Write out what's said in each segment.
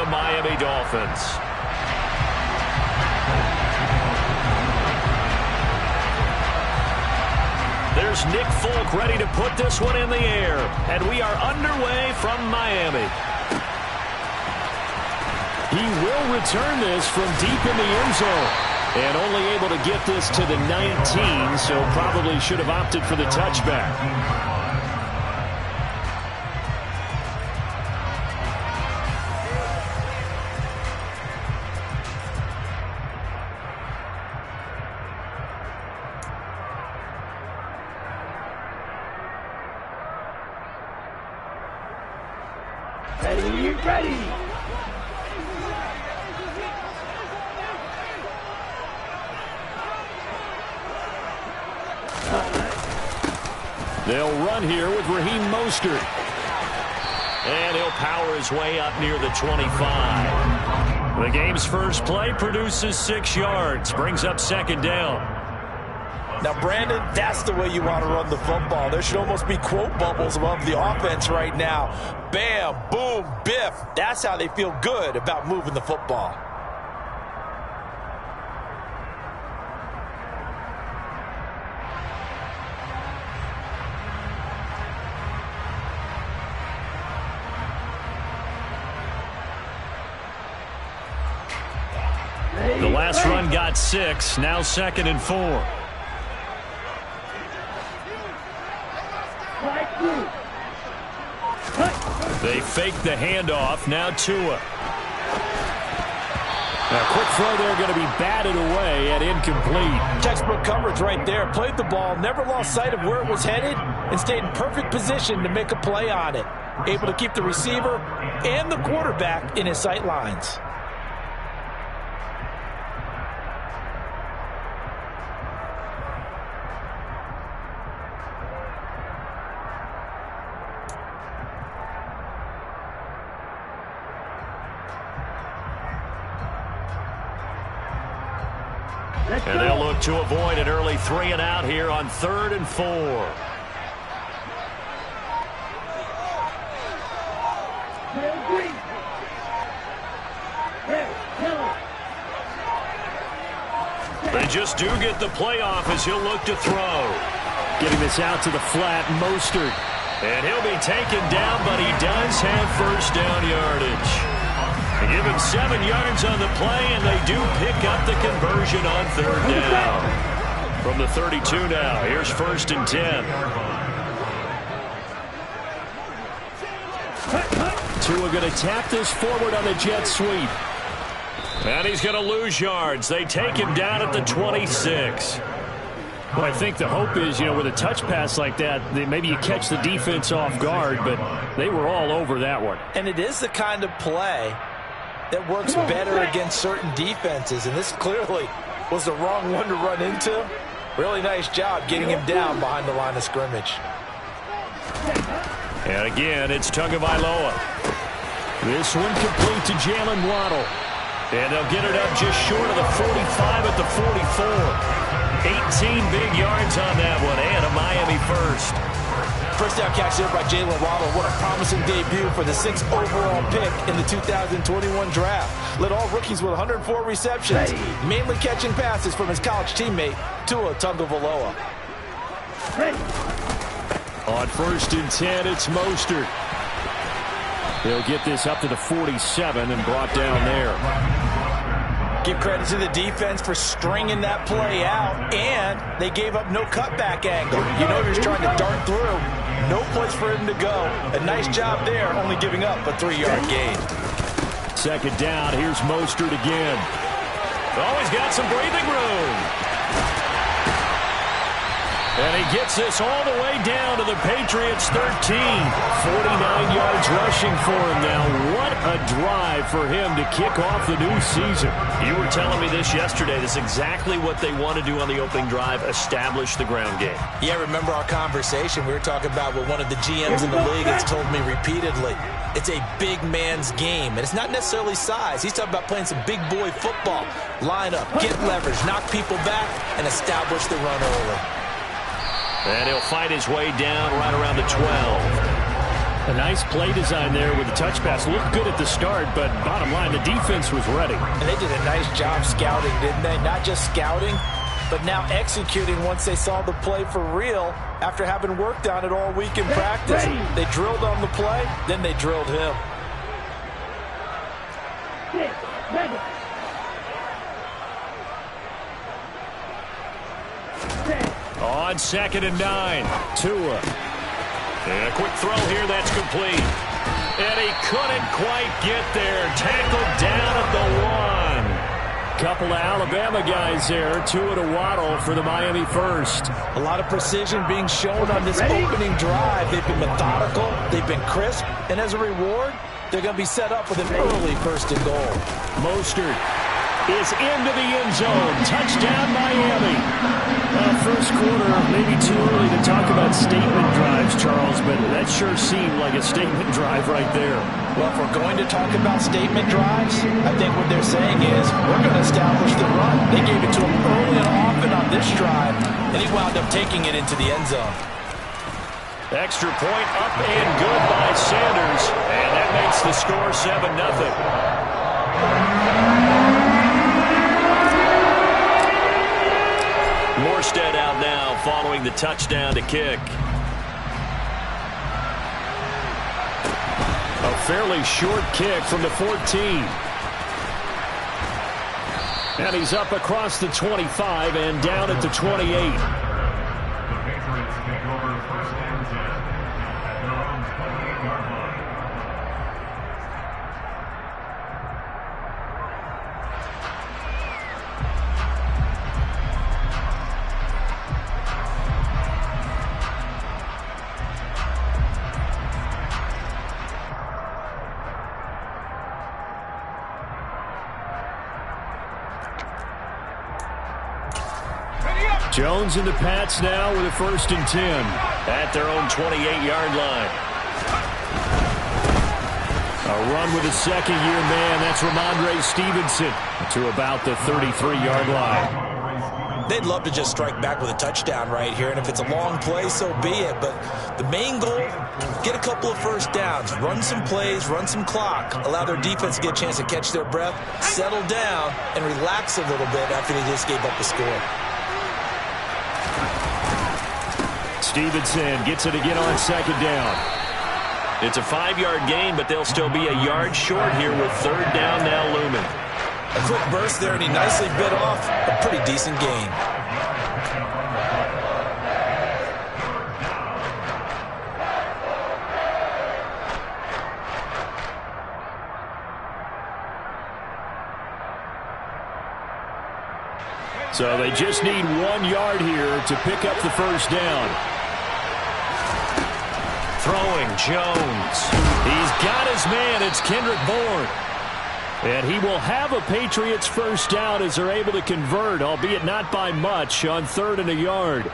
Miami Dolphins. There's Nick Folk ready to put this one in the air. And we are underway from Miami. He will return this from deep in the end zone. And only able to get this to the 19, so probably should have opted for the touchback. Ready. They'll run here with Raheem Mostert. And he'll power his way up near the 25. The game's first play produces 6 yards. Brings up second down. Now, Brandon, that's the way you want to run the football. There should almost be quote bubbles above the offense right now. Bam, boom, biff. That's how they feel good about moving the football. The last run got 6. Now 2nd and 4. They fake the handoff. Now Tua. A quick throw there going to be batted away and incomplete. Textbook coverage right there. Played the ball, never lost sight of where it was headed, and stayed in perfect position to make a play on it. Able to keep the receiver and the quarterback in his sight lines. And they'll look to avoid an early 3 and out here on 3rd and 4. They just do get the playoff as he'll look to throw. Getting this out to the flat, Mostert. And he'll be taken down, but he does have first down yardage. They give him 7 yards on the play, and they do pick up the conversion on 3rd down. From the 32 now, here's 1st and 10. Tua going to tap this forward on the jet sweep. And he's going to lose yards. They take him down at the 26. Well, I think the hope is, with a touch pass like that, maybe you catch the defense off guard, but they were all over that one. And it is the kind of play that works better against certain defenses, and this clearly was the wrong one to run into. Really nice job getting him down behind the line of scrimmage. And again, it's Tagovailoa. This one complete to Jalen Waddle. And they'll get it up just short of the 45 at the 44. 18 big yards on that one, and a Miami first. First down catch there by Jalen Waddle. What a promising debut for the 6th overall pick in the 2021 draft. Led all rookies with 104 receptions, mainly catching passes from his college teammate, Tua Tagovailoa. On 1st and 10, it's Mostert. They'll get this up to the 47 and brought down there. Give credit to the defense for stringing that play out, and they gave up no cutback angle. He was trying to dart through. No place for him to go. A nice job there, only giving up a 3-yard gain. 2nd down, here's Mostert again. Oh, he's got some breathing room. And he gets this all the way down to the Patriots' 13. 49 yards rushing for him now. What a drive for him to kick off the new season. You were telling me this yesterday. This is exactly what they want to do on the opening drive, establish the ground game. Yeah, remember our conversation. We were talking about what one of the GMs in the league has told me repeatedly. It's a big man's game, and it's not necessarily size. He's talking about playing some big boy football. Line up, get leverage, knock people back, and establish the run early. And he'll fight his way down right around the 12. A nice play design there with the touch pass. Looked good at the start, but bottom line, the defense was ready. And they did a nice job scouting, didn't they? Not just scouting, but now executing once they saw the play for real after having worked on it all week in practice. They drilled on the play, then they drilled him. On 2nd and 9, Tua. And a quick throw here, that's complete. And he couldn't quite get there. Tackled down at the 1. Couple of Alabama guys there. Tua to Waddle for the Miami first. A lot of precision being shown on this opening drive. They've been methodical. They've been crisp. And as a reward, they're going to be set up with an early 1st and goal. Mostert is into the end zone. Touchdown, Miami. First quarter, maybe too early to talk about statement drives, Charles, but that sure seemed like a statement drive right there. Well, if we're going to talk about statement drives, I think what they're saying is we're going to establish the run. They gave it to him early and often on this drive, and he wound up taking it into the end zone. Extra point up and good by Sanders, and that makes the score 7-0. Morstead out now following the touchdown to kick. A fairly short kick from the 14. And he's up across the 25 and down at the 28. Jones and the Pats now with a 1st and 10 at their own 28-yard line. A run with a second-year man. That's Ramondre Stevenson to about the 33-yard line. They'd love to just strike back with a touchdown right here, and if it's a long play, so be it. But the main goal, get a couple of 1st downs, run some plays, run some clock, allow their defense to get a chance to catch their breath, settle down, and relax a little bit after they just gave up the score. Stevenson gets it again on 2nd down. It's a 5-yard gain, but they'll still be a yard short here with 3rd down now looming. A quick burst there, and he nicely bit off a pretty decent gain. So they just need 1 yard here to pick up the 1st down. Throwing Jones. He's got his man. It's Kendrick Bourne. And he will have a Patriots 1st down as they're able to convert, albeit not by much, on 3rd and a yard.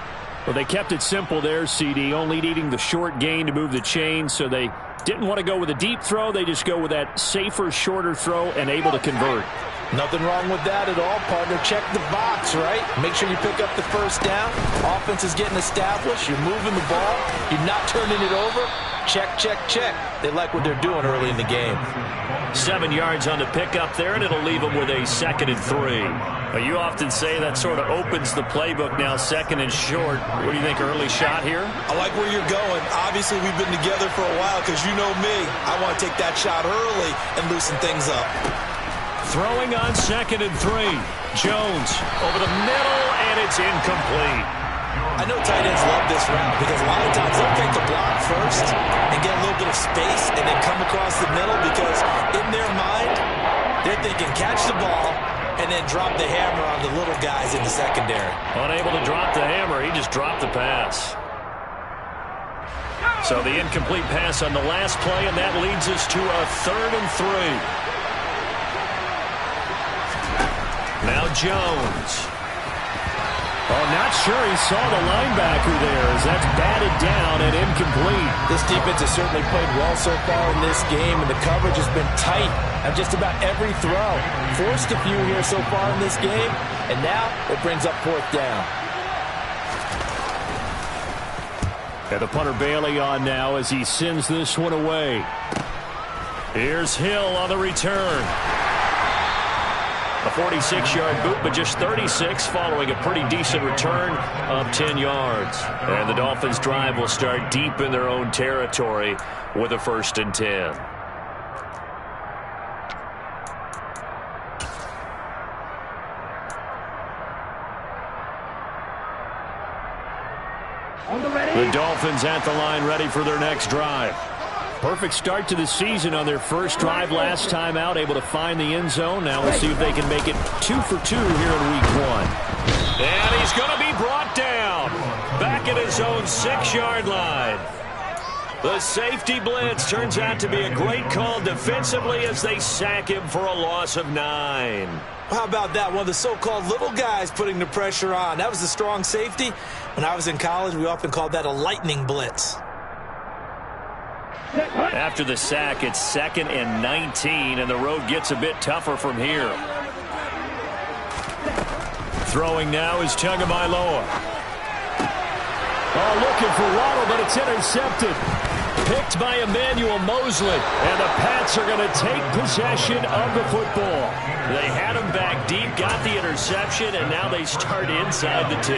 Well, they kept it simple there, CD, only needing the short gain to move the chain, so they didn't want to go with a deep throw. They just go with that safer, shorter throw and able to convert. Nothing wrong with that at all, partner. Check the box, right? Make sure you pick up the 1st down. Offense is getting established. You're moving the ball. You're not turning it over. Check, check, check. They like what they're doing early in the game. 7 yards on the pickup there, and it'll leave them with a 2nd and 3. But you often say that sort of opens the playbook now, 2nd and short. What do you think, early shot here? I like where you're going. Obviously, we've been together for a while because you know me. I want to take that shot early and loosen things up. Throwing on 2nd and 3. Jones over the middle, and it's incomplete. I know tight ends love this route because a lot of times they'll take the block first and get a little bit of space and then come across the middle because in their mind, they're thinking catch the ball and then drop the hammer on the little guys in the secondary. Unable to drop the hammer, he just dropped the pass. So the incomplete pass on the last play, and that leads us to a 3rd and 3. Now Jones. Oh, not sure he saw the linebacker there as that's batted down and incomplete. This defense has certainly played well so far in this game, and the coverage has been tight on just about every throw. Forced a few here so far in this game, and now it brings up 4th down. And the punter Bailey on now as he sends this one away. Here's Hill on the return. A 46-yard boot, but just 36 following a pretty decent return of 10 yards. And the Dolphins' drive will start deep in their own territory with a 1st and 10. The Dolphins at the line ready for their next drive. Perfect start to the season on their first drive last time out, able to find the end zone. Now we'll see if they can make it 2 for 2 here in week 1. And he's going to be brought down back at his own 6-yard line. The safety blitz turns out to be a great call defensively as they sack him for a loss of 9. How about that? One of the so-called little guys putting the pressure on. That was the strong safety. When I was in college, we often called that a lightning blitz. After the sack, it's 2nd and 19, and the road gets a bit tougher from here. Throwing now is Tagovailoa. Oh, looking for Waddle, but it's intercepted. Picked by Emmanuel Mosley, and the Pats are going to take possession of the football. They had him back deep, got the interception, and now they start inside the 10.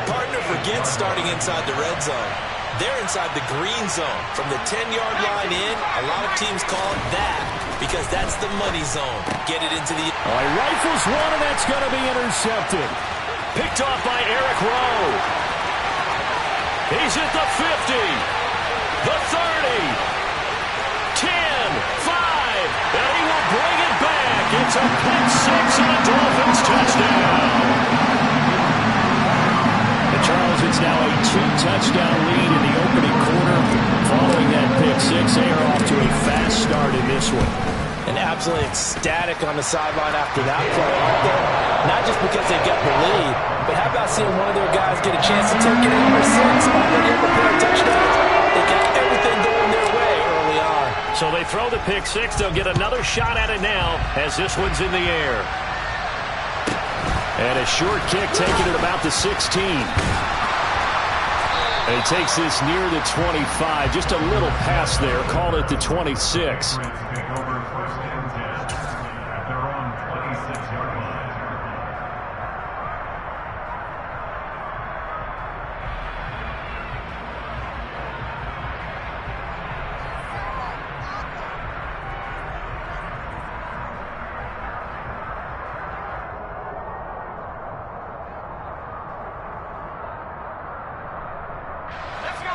Partner forgets starting inside the red zone. They're inside the green zone. From the 10-yard line in, a lot of teams call it that because that's the money zone. Get it into the... All right, rifles one, and that's going to be intercepted. Picked off by Eric Rowe. He's at the 50. The 30, 10, 5, and he will bring it back. It's a pick 6 and a Dolphins touchdown. And Charles, it's now a 2-touchdown lead in the opening quarter. Following that pick 6, they are off to a fast start in this one. And absolutely ecstatic on the sideline after that play, aren't they? Not just because they got the lead, but how about seeing one of their guys get a chance to take it in number 6, already up a pair of touchdowns? They got everything going their way early on. So they throw the pick 6. They'll get another shot at it now as this one's in the air. And a short kick taken at about the 16. And he takes this near the 25. Just a little pass there. Call it the 26.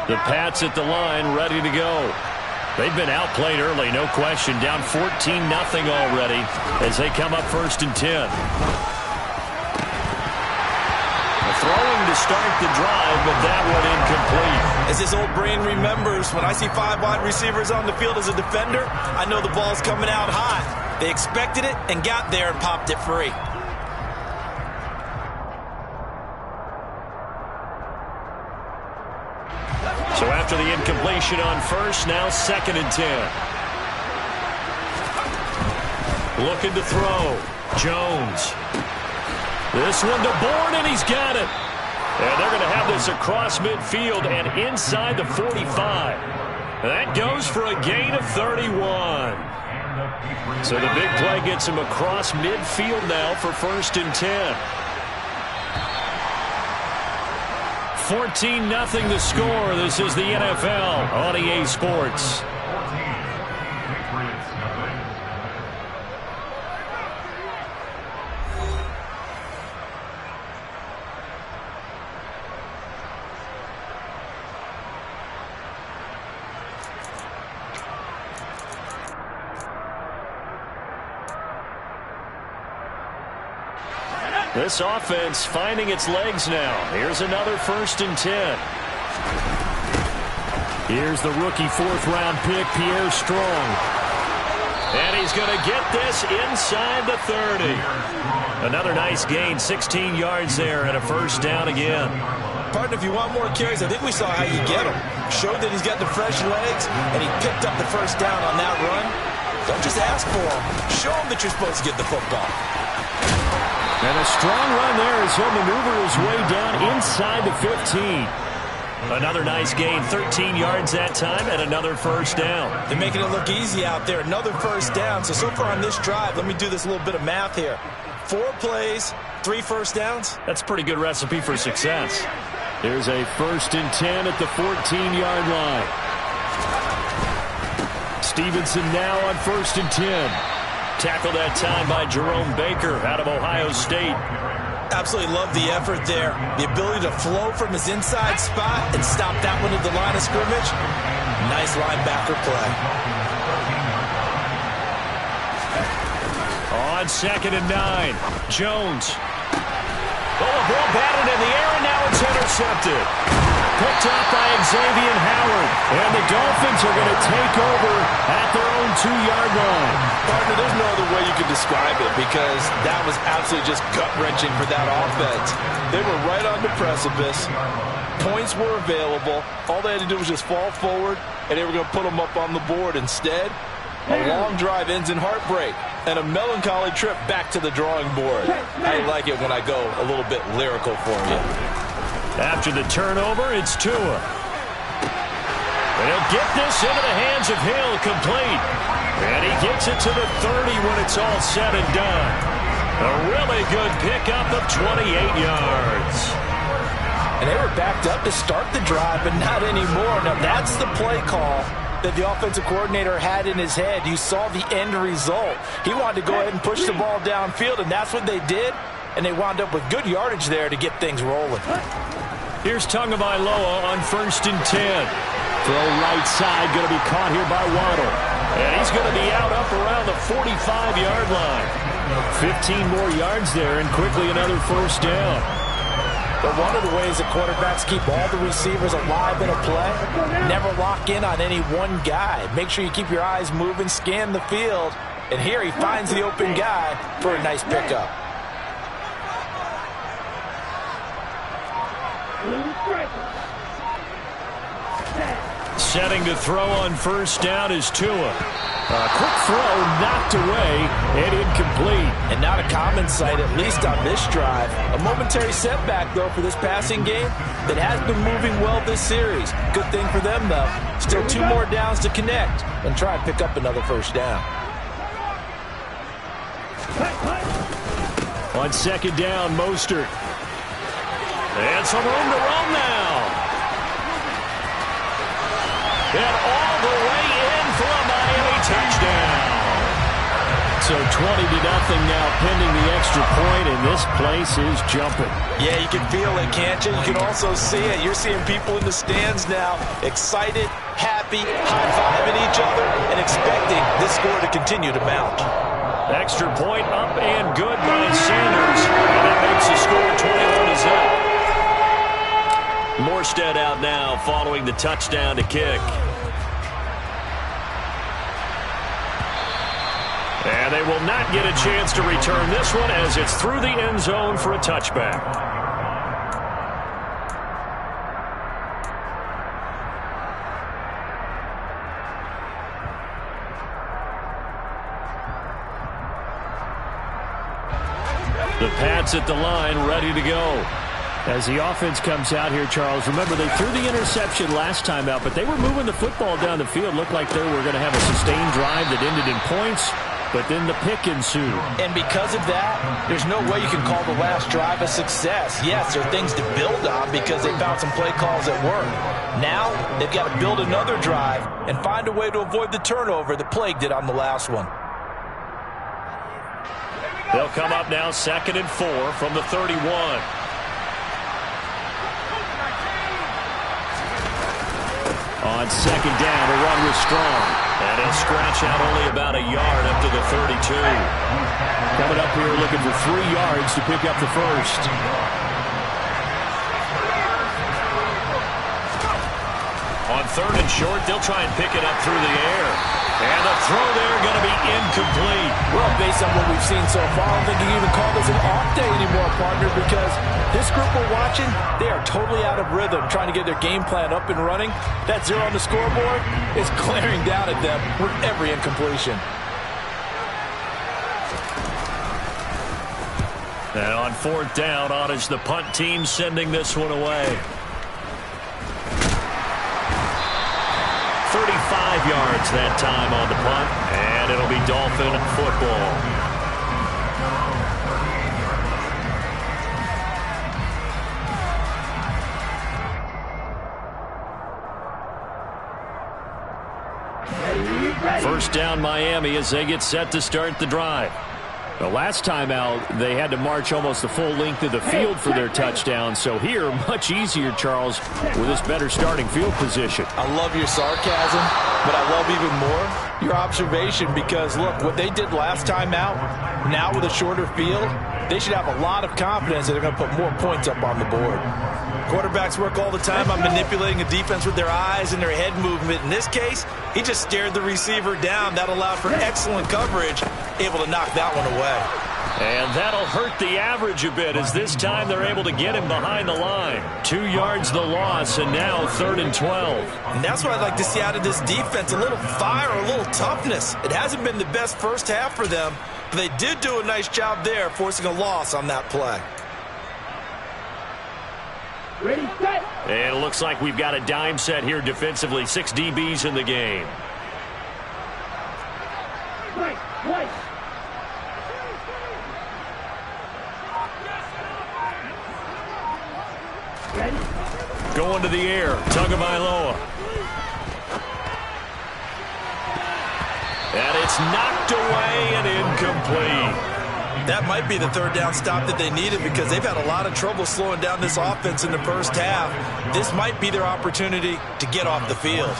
The Pats at the line, ready to go. They've been outplayed early, no question. Down 14-0 already as they come up 1st and 10. Throwing to start the drive, but that one incomplete. As his old brain remembers, when I see 5 wide receivers on the field as a defender, I know the ball's coming out hot. They expected it and got there and popped it free. So after the incompletion on 1st, now 2nd and 10. Looking to throw. Jones. This one to Bourne, and he's got it. And they're going to have this across midfield and inside the 45. That goes for a gain of 31. So the big play gets him across midfield now for 1st and 10. 14-0 the score. This is the NFL on EA Sports. This offense finding its legs now. Here's another 1st and 10. Here's the rookie 4th-round pick, Pierre Strong. And he's going to get this inside the 30. Another nice gain, 16 yards there, and a 1st down again. Partner, if you want more carries, I think we saw how you get him. Showed that he's got the fresh legs, and he picked up the 1st down on that run. Don't just ask for him. Show him that you're supposed to get the football. And a strong run there as he'll maneuver his way down inside the 15. Another nice gain, 13 yards that time, and another first down. They're making it look easy out there. Another first down. So far on this drive, let me do this little bit of math here. 4 plays, 3 first downs. That's a pretty good recipe for success. Here's a 1st and 10 at the 14-yard line. Stevenson now on 1st and 10. Tackled that time by Jerome Baker out of Ohio State. Absolutely love the effort there. The ability to flow from his inside spot and stop that one at the line of scrimmage. Nice linebacker play. On 2nd and 9, Jones. Oh, a ball batted in the air, and now it's intercepted. Picked up by Xavier Howard. And the Dolphins are going to take over at their own 2-yard line. Partner, there's no other way you could describe it because that was absolutely just gut-wrenching for that offense. They were right on the precipice. Points were available. All they had to do was just fall forward, and they were going to put them up on the board. Instead, a long drive ends in heartbreak and a melancholy trip back to the drawing board. I like it when I go a little bit lyrical for you. After the turnover, it's Tua. And he'll get this into the hands of Hill, complete. And he gets it to the 30 when it's all said and done. A really good pickup of 28 yards. And they were backed up to start the drive, but not anymore. Now that's the play call that the offensive coordinator had in his head. You saw the end result. He wanted to go ahead and push the ball downfield, and that's what they did. And they wound up with good yardage there to get things rolling. Here's Tagovailoa on 1st and 10. Throw right side, going to be caught here by Waddle. And he's going to be out up around the 45-yard line. 15 more yards there, and quickly another first down. But one of the ways that quarterbacks keep all the receivers alive in a play, never lock in on any one guy. Make sure you keep your eyes moving, scan the field. And here he finds the open guy for a nice pickup. Setting to throw on first down is Tua. A quick throw knocked away and incomplete. And not a common sight, at least on this drive. A momentary setback, though, for this passing game that has been moving well this series. Good thing for them, though. Still 2 more downs to connect and try and pick up another first down. On 2nd down, Mostert. And some room to roam now. And all the way in for a Miami touchdown. So 20-0 now pending the extra point, and this place is jumping. Yeah, you can feel it, can't you? You can also see it. You're seeing people in the stands now, excited, happy, high-fiving each other, and expecting this score to continue to mount. Extra point up and good by Sanders. And that makes the score 21-0. Morstead out now following the touchdown to kick. And they will not get a chance to return this one as it's through the end zone for a touchback. The Pats at the line, ready to go. As the offense comes out here, Charles, remember they threw the interception last time out, but they were moving the football down the field. Looked like they were going to have a sustained drive that ended in points, but then the pick ensued. And because of that, there's no way you can call the last drive a success. Yes, there are things to build on because they found some play calls that work. Now, they've got to build another drive and find a way to avoid the turnover that plagued it on the last one. They'll come up now 2nd and 4 from the 31. On 2nd down, the run was strong. And he'll scratch out only about a yard up to the 32. Coming up here looking for 3 yards to pick up the first. On 3rd and short, they'll try and pick it up through the air. And the throw there going to be incomplete. Well, based on what we've seen so far, I don't think you can even call this an off day anymore, partner, because this group we're watching, they are totally out of rhythm, trying to get their game plan up and running. That 0 on the scoreboard is glaring down at them with every incompletion. And on 4th down, on is the punt team sending this one away. yards that time on the punt, and it'll be Dolphin football. First down Miami as they get set to start the drive. The last time out, they had to march almost the full length of the field for their touchdown. So here, much easier, Charles, with this better starting field position. I love your sarcasm, but I love even more your observation because, look, what they did last time out, now with a shorter field, they should have a lot of confidence that they're going to put more points up on the board. Quarterbacks work all the time on manipulating a defense with their eyes and their head movement. In this case, he just stared the receiver down. That allowed for excellent coverage, able to knock that one away. And that'll hurt the average a bit as this time they're able to get him behind the line. 2 yards the loss, and now 3rd and 12. And that's what I'd like to see out of this defense, a little fire, a little toughness. It hasn't been the best first half for them, but they did do a nice job there, forcing a loss on that play. Ready, set. And it looks like we've got a dime set here defensively. 6 DBs in the game. Right, right. Ready. Going to the air. Tagovailoa. And it's knocked away and incomplete. That might be the 3rd down stop that they needed because they've had a lot of trouble slowing down this offense in the first half. This might be their opportunity to get off the field.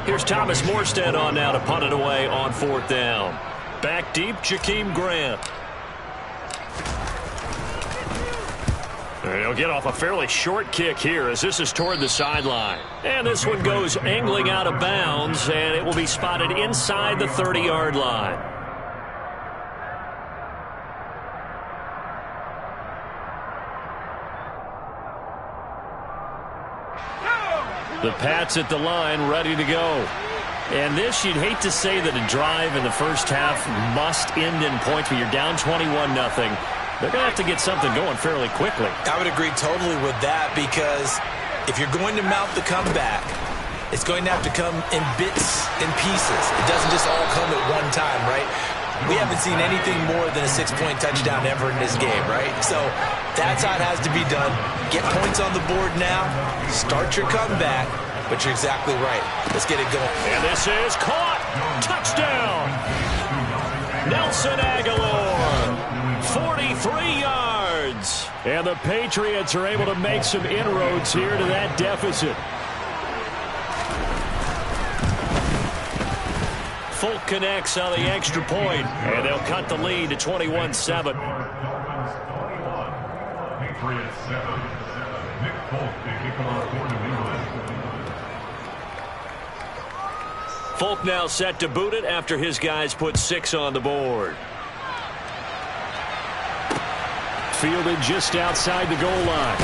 Here's Thomas Morstead on now to punt it away on 4th down. Back deep, Jakeem Grant. And he'll get off a fairly short kick here as this is toward the sideline. And this one goes angling out of bounds, and it will be spotted inside the 30-yard line. The Pats at the line, ready to go. And this, you'd hate to say that a drive in the first half must end in points, but you're down 21-0. They're going to have to get something going fairly quickly. I would agree totally with that because if you're going to mount the comeback, it's going to have to come in bits and pieces. It doesn't just all come at one time, right? We haven't seen anything more than a 6-point touchdown ever in this game, right? So that's how it has to be done. Get points on the board now. Start your comeback. But you're exactly right. Let's get it going. And this is caught. Touchdown. Nelson Aguilar. 43 yards. And the Patriots are able to make some inroads here to that deficit. Folk connects on the extra point, and they'll cut the lead to 21-7. Folk now set to boot it after his guys put 6 on the board. Fielded just outside the goal line.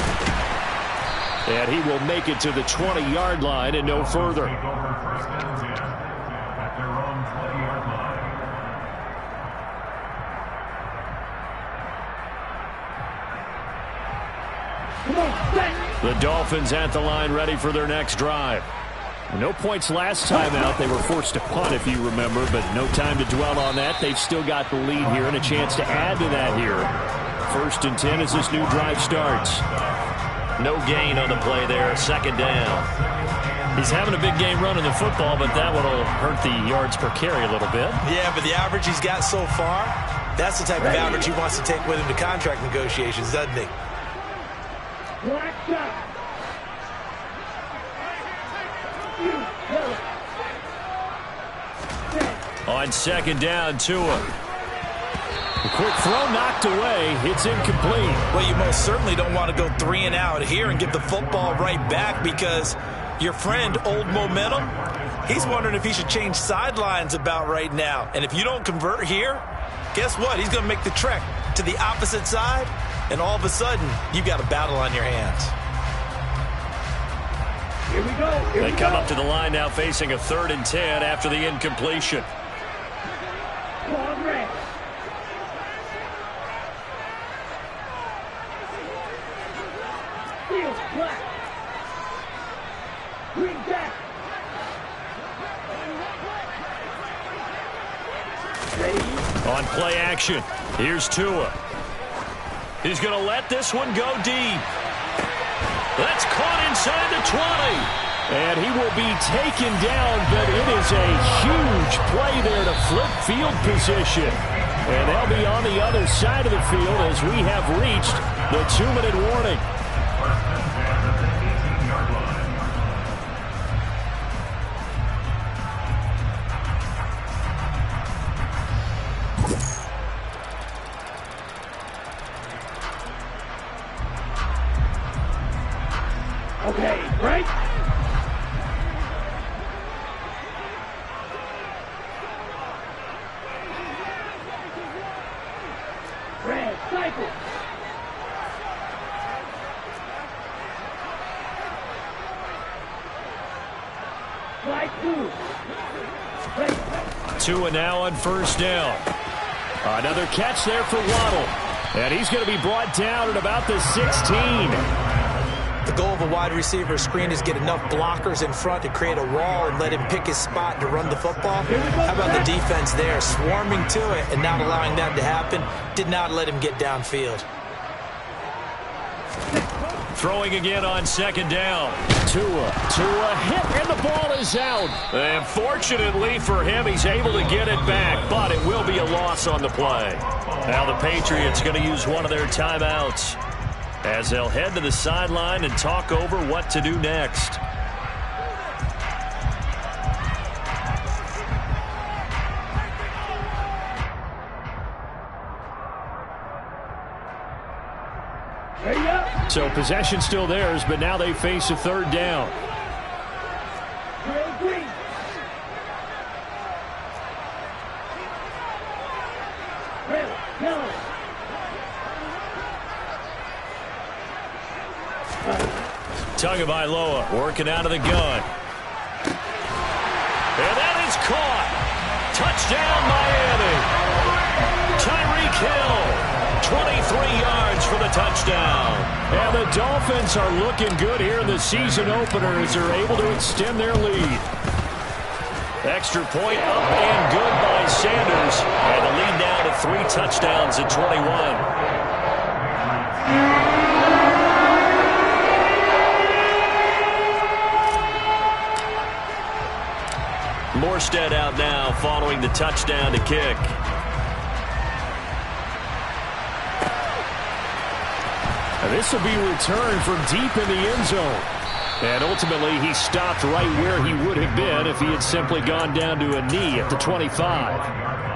And he will make it to the 20-yard line and no further. The Dolphins at the line ready for their next drive. No points last time out. They were forced to punt, if you remember, but no time to dwell on that. They've still got the lead here and a chance to add to that here. 1st and 10 as this new drive starts. No gain on the play there. 2nd down. He's having a big game running the football, but that one will hurt the yards per carry a little bit. Yeah, but the average he's got so far, that's the type of average he wants to take with him to contract negotiations, doesn't he? Black shot. On 2nd down, Tua. A quick throw knocked away. It's incomplete. Well, you most certainly don't want to go 3 and out here and get the football right back because your friend, Old Momentum, he's wondering if he should change sidelines about right now. And if you don't convert here, guess what? He's going to make the trek to the opposite side, and all of a sudden, you've got a battle on your hands. Here we go. They come up to the line now facing a 3rd and 10 after the incompletion. Long red. Field black. Green back. Play action. Here's Tua. He's going to let this one go deep. That's caught inside the 20. And he will be taken down, but it is a huge play there to flip field position. And they'll be on the other side of the field as we have reached the 2-minute warning. Okay, break. Red, cycle. Flag 2. Tua now on first down. Another catch there for Waddle. And he's going to be brought down at about the 16. The goal of a wide receiver screen is get enough blockers in front to create a wall and let him pick his spot to run the football. How about the defense there, swarming to it and not allowing that to happen? Did not let him get downfield. Throwing again on second down. Tua hit, and the ball is out. And fortunately for him, he's able to get it back, but it will be a loss on the play. Now the Patriots going to use one of their timeouts as they'll head to the sideline and talk over what to do next. So possession still theirs, but now they face a third down. Tagovailoa working out of the gun. And that is caught. Touchdown, Miami. Tyreek Hill, 23 yards for the touchdown. And the Dolphins are looking good here in the season opener as they're able to extend their lead. Extra point up and good by Sanders. And the lead now to 3 touchdowns at 21. Morstead out now following the touchdown to kick. And this will be returned from deep in the end zone. And ultimately he stopped right where he would have been if he had simply gone down to a knee at the 25.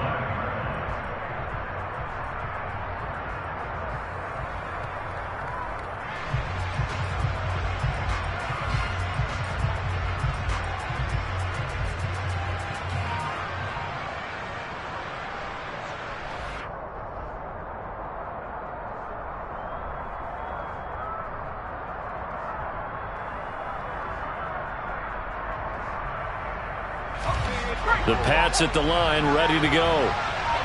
The Pats at the line, ready to go.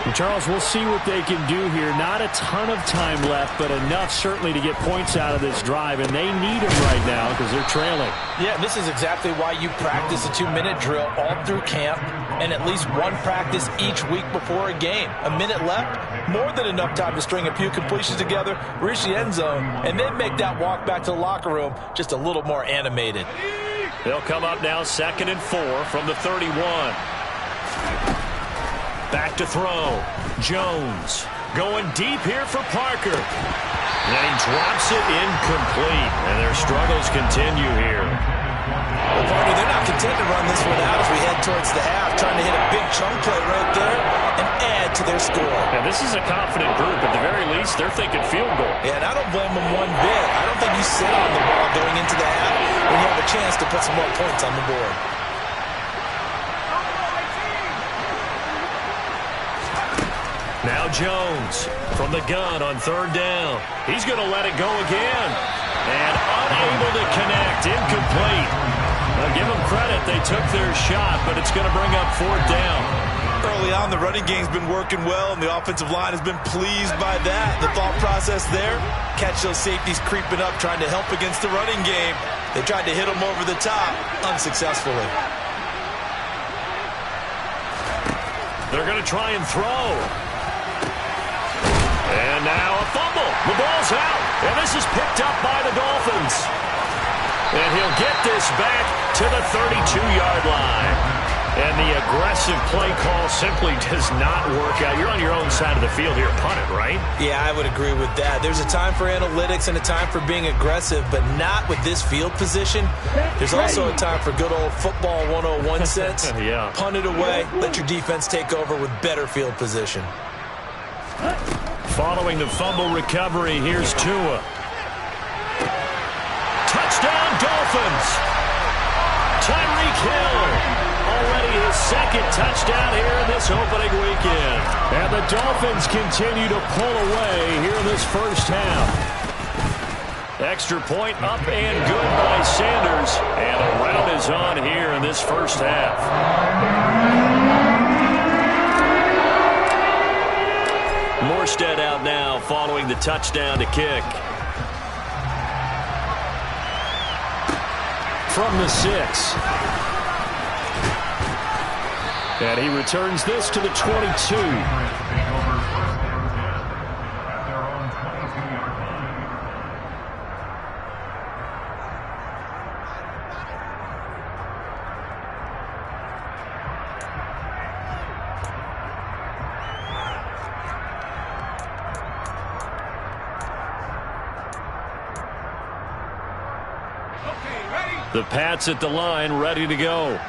And Charles, we'll see what they can do here. Not a ton of time left, but enough certainly to get points out of this drive, and they need them right now because they're trailing. Yeah, this is exactly why you practice a 2-minute drill all through camp and at least one practice each week before a game. A minute left, more than enough time to string a few completions together, reach the end zone, and then make that walk back to the locker room just a little more animated. They'll come up now 2nd and 4 from the 31. Back to throw. Jones going deep here for Parker. And he drops it incomplete. And their struggles continue here. Well, partner, they're not content to run this one out as we head towards the half, trying to hit a big chunk play right there and add to their score. And this is a confident group. At the very least, they're thinking field goal. Yeah, and I don't blame them one bit. I don't think you sit on the ball going into the half when you have a chance to put some more points on the board. Now Jones from the gun on 3rd down. He's going to let it go again. And unable to connect. Incomplete. Now give them credit. They took their shot, but it's going to bring up 4th down. Early on, the running game's been working well, and the offensive line has been pleased by that. The thought process there, catch those safeties creeping up, trying to help against the running game. They tried to hit them over the top, unsuccessfully. They're going to try and throw. ball's out, and this is picked up by the Dolphins. And he'll get this back to the 32-yard line. And the aggressive play call simply does not work out. You're on your own side of the field here. Punt it, right? Yeah, I would agree with that. There's a time for analytics and a time for being aggressive, but not with this field position. There's also a time for good old football 101 sense. Yeah. Punt it away. Let your defense take over with better field position. Following the fumble recovery, here's Tua. Touchdown, Dolphins! Tyreek Hill. Already his second touchdown here in this opening weekend. And the Dolphins continue to pull away here in this first half. Extra point up and good by Sanders. And a rout is on here in this first half. Morstead out now following the touchdown to kick. From the 6. And he returns this to the 22. The Pats at the line, ready to go.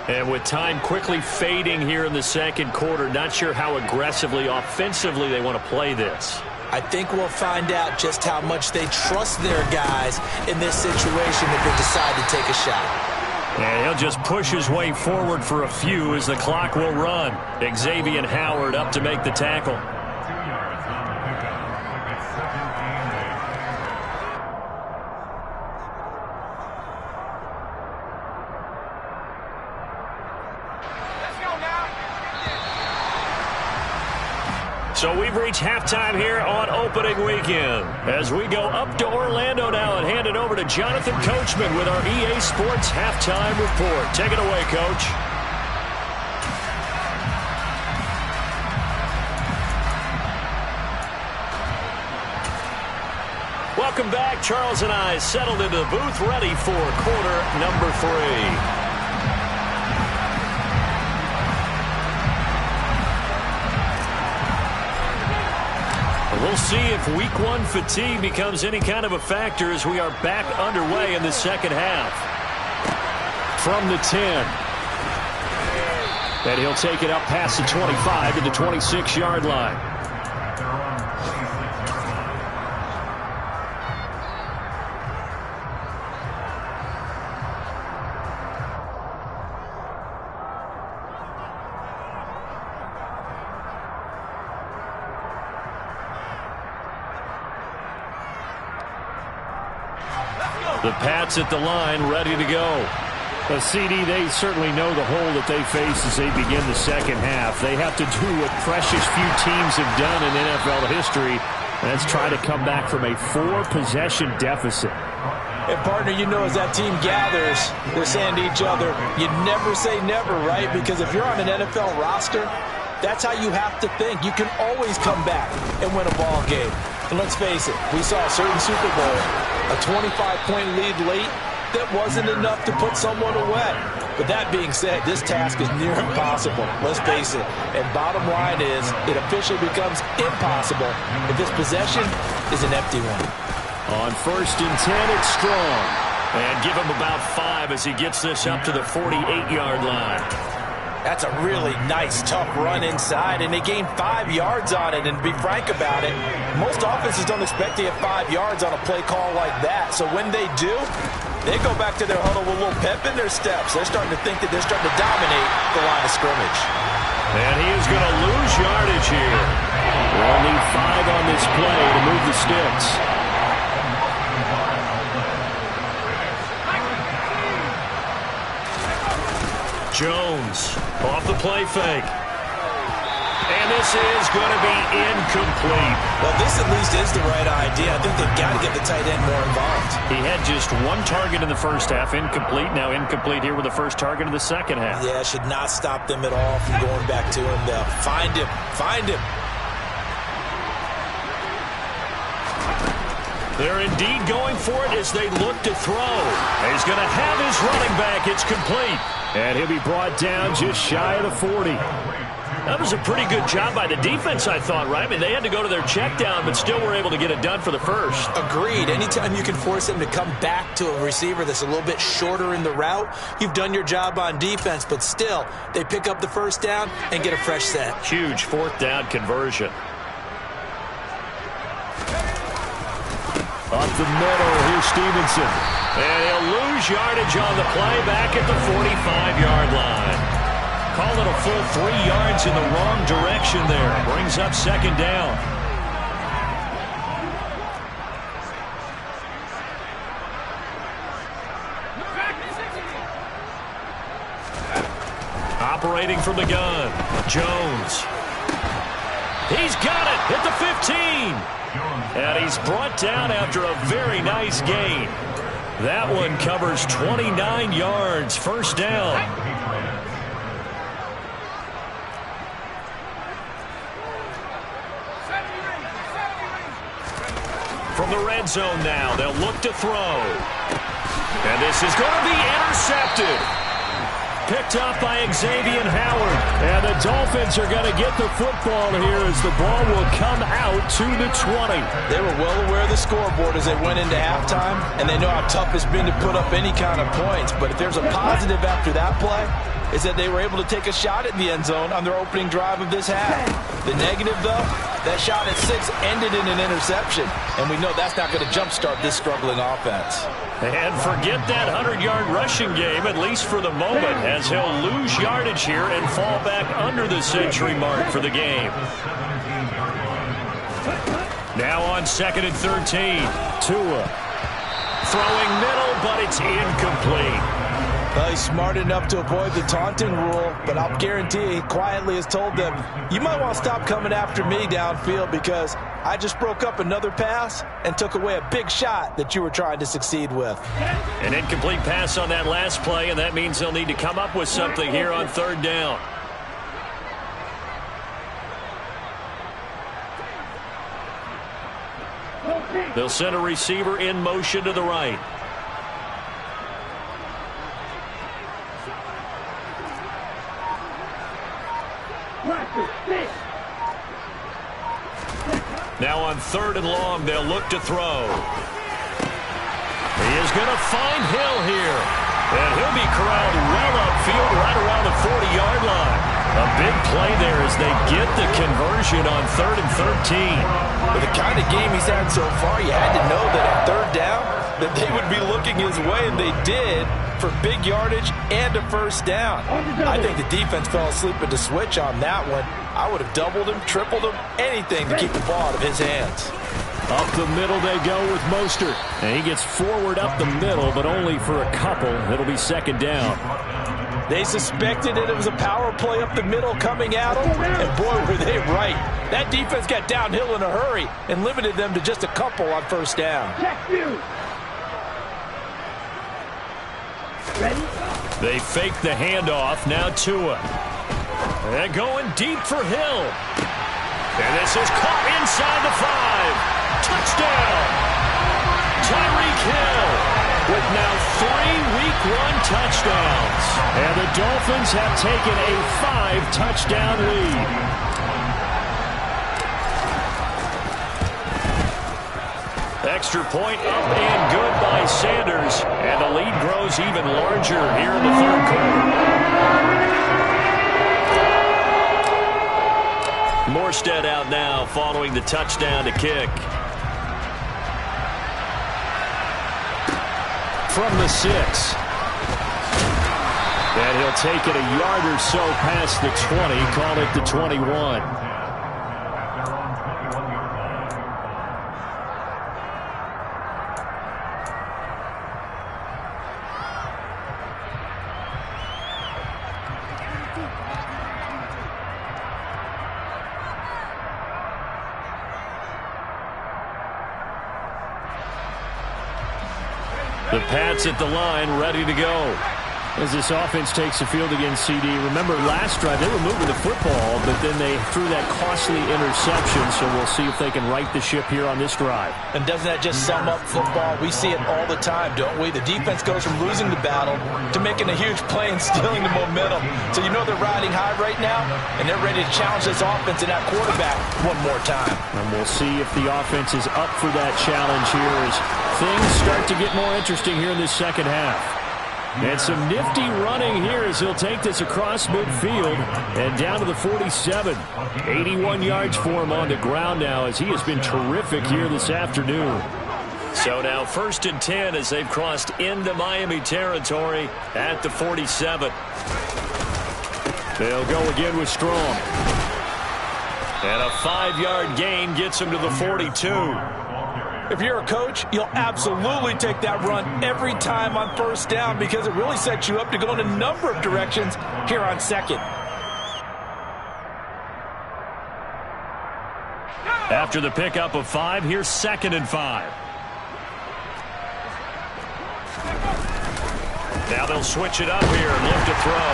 And with time quickly fading here in the second quarter, not sure how aggressively, offensively they want to play this. I think we'll find out just how much they trust their guys in this situation if they decide to take a shot. And he'll just push his way forward for a few as the clock will run. Xavier Howard up to make the tackle. So we've reached halftime here on opening weekend. As we go up to Orlando now and hand it over to Jonathan Coachman with our EA Sports Halftime Report. Take it away, Coach. Welcome back. Charles and I settled into the booth, ready for quarter number 3. We'll see if week 1 fatigue becomes any kind of a factor as we are back underway in the second half. From the 10. And he'll take it up past the 25 to the 26-yard line. The Pats at the line, ready to go. CD, they certainly know the hole that they face as they begin the second half. They have to do what precious few teams have done in NFL history. That's try to come back from a 4-possession deficit. And, partner, you know as that team gathers, they're saying to each other, you never say never, right? Because if you're on an NFL roster, that's how you have to think. You can always come back and win a ball game. And let's face it, we saw a certain Super Bowl, a 25-point lead late, that wasn't enough to put someone away. But that being said, this task is near impossible. Let's face it. And bottom line is, it officially becomes impossible if this possession is an empty one. On 1st and 10, it's Strong. And give him about 5 as he gets this up to the 48-yard line. That's a really nice, tough run inside, and they gained 5 yards on it. And to be frank about it, most offenses don't expect to get 5 yards on a play call like that. So when they do, they go back to their huddle with a little pep in their steps. They're starting to think that they're starting to dominate the line of scrimmage. And he is going to lose yardage here. They'll need 5 on this play to move the sticks. Jones off the play fake. And this is going to be incomplete. Well, this at least is the right idea. I think they've got to get the tight end more involved. He had just 1 target in the first half, incomplete. Now incomplete here with the first target of the second half. Yeah, should not stop them at all from going back to him. Find him. They're indeed going for it as they look to throw. He's going to have his running back. It's complete. And he'll be brought down just shy of the 40. That was a pretty good job by the defense, I thought, right? I mean, they had to go to their check down, but still were able to get it done for the first. Agreed. Anytime you can force them to come back to a receiver that's a little bit shorter in the route, you've done your job on defense, but still, they pick up the first down and get a fresh set. Huge fourth down conversion. Up the middle, here's Stevenson. And he'll lose yardage on the play back at the 45-yard line. Call it a full 3 yards in the wrong direction there. Brings up second down. Operating from the gun, Jones. He's got it at the 15. And he's brought down after a very nice gain. That one covers 29 yards, first down. From the red zone now, they'll look to throw. And this is going to be intercepted. Picked up by Xavier Howard. And the Dolphins are going to get the football here as the ball will come out to the 20. They were well aware of the scoreboard as they went into halftime, and they know how tough it's been to put up any kind of points. But if there's a positive after that play, is that they were able to take a shot at the end zone on their opening drive of this half. The negative, though, that shot at 6 ended in an interception, and we know that's not going to jumpstart this struggling offense. And forget that 100-yard rushing game, at least for the moment, as he'll lose yardage here and fall back under the century mark for the game. Now on 2nd and 13, Tua. Throwing middle, but it's incomplete. Well, he's smart enough to avoid the taunting rule, but I'll guarantee he quietly has told them, you might want to stop coming after me downfield because I just broke up another pass and took away a big shot that you were trying to succeed with. An incomplete pass on that last play, and that means they'll need to come up with something here on 3rd down. They'll send a receiver in motion to the right. Now on 3rd and long, they'll look to throw. He is going to find Hill here. And he'll be corralled well upfield right around the 40-yard line. A big play there as they get the conversion on 3rd and 13. With the kind of game he's had so far, you had to know that at 3rd down, that they would be looking his way, and they did, for big yardage and a first down. I think the defense fell asleep at the switch on that one. I would have doubled him, tripled him, anything to keep the ball out of his hands. Up the middle they go with Mostert. And he gets forward up the middle, but only for a couple. It'll be 2nd down. They suspected that it was a power play up the middle coming at them, and boy, were they right. That defense got downhill in a hurry and limited them to just a couple on first down. Ready? They fake the handoff. Now Tua. They're going deep for Hill. And this is caught inside the 5. Touchdown. Tyreek Hill with now 3 Week 1 touchdowns. And the Dolphins have taken a 5-touchdown lead. Extra point up and good by Sanders. And the lead grows even larger here in the 3rd quarter. Morstead out now following the touchdown to kick. From the 6. And he'll take it a yard or so past the 20, call it the 21. The Pats at the line, ready to go. As this offense takes the field against CD, remember last drive they were moving the football, but then they threw that costly interception, so we'll see if they can right the ship here on this drive. And doesn't that just sum up football? We see it all the time, don't we? The defense goes from losing the battle to making a huge play and stealing the momentum. So you know they're riding high right now, and they're ready to challenge this offense and that quarterback one more time. And we'll see if the offense is up for that challenge here as things start to get more interesting here in this second half. And some nifty running here as he'll take this across midfield and down to the 47. 81 yards for him on the ground now as he has been terrific here this afternoon. So now 1st and 10 as they've crossed into Miami territory at the 47. They'll go again with Strong. And a 5-yard gain gets him to the 42. If you're a coach, you'll absolutely take that run every time on 1st down because it really sets you up to go in a number of directions here on 2nd. After the pickup of 5, here's 2nd and 5. Now they'll switch it up here and look to throw.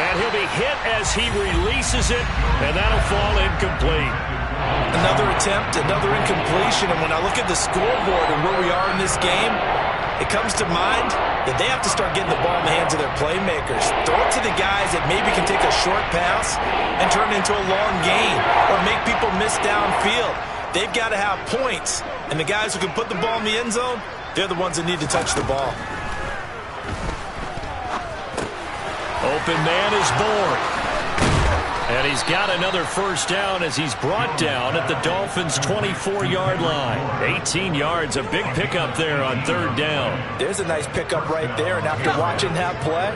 And he'll be hit as he releases it, and that'll fall incomplete. Another attempt, another incompletion, and when I look at the scoreboard and where we are in this game, it comes to mind that they have to start getting the ball in the hands of their playmakers. Throw it to the guys that maybe can take a short pass and turn it into a long gain or make people miss downfield. They've got to have points, and the guys who can put the ball in the end zone, they're the ones that need to touch the ball. Open man is born. And he's got another 1st down as he's brought down at the Dolphins' 24-yard line. 18 yards, a big pickup there on 3rd down. There's a nice pickup right there, and after watching that play,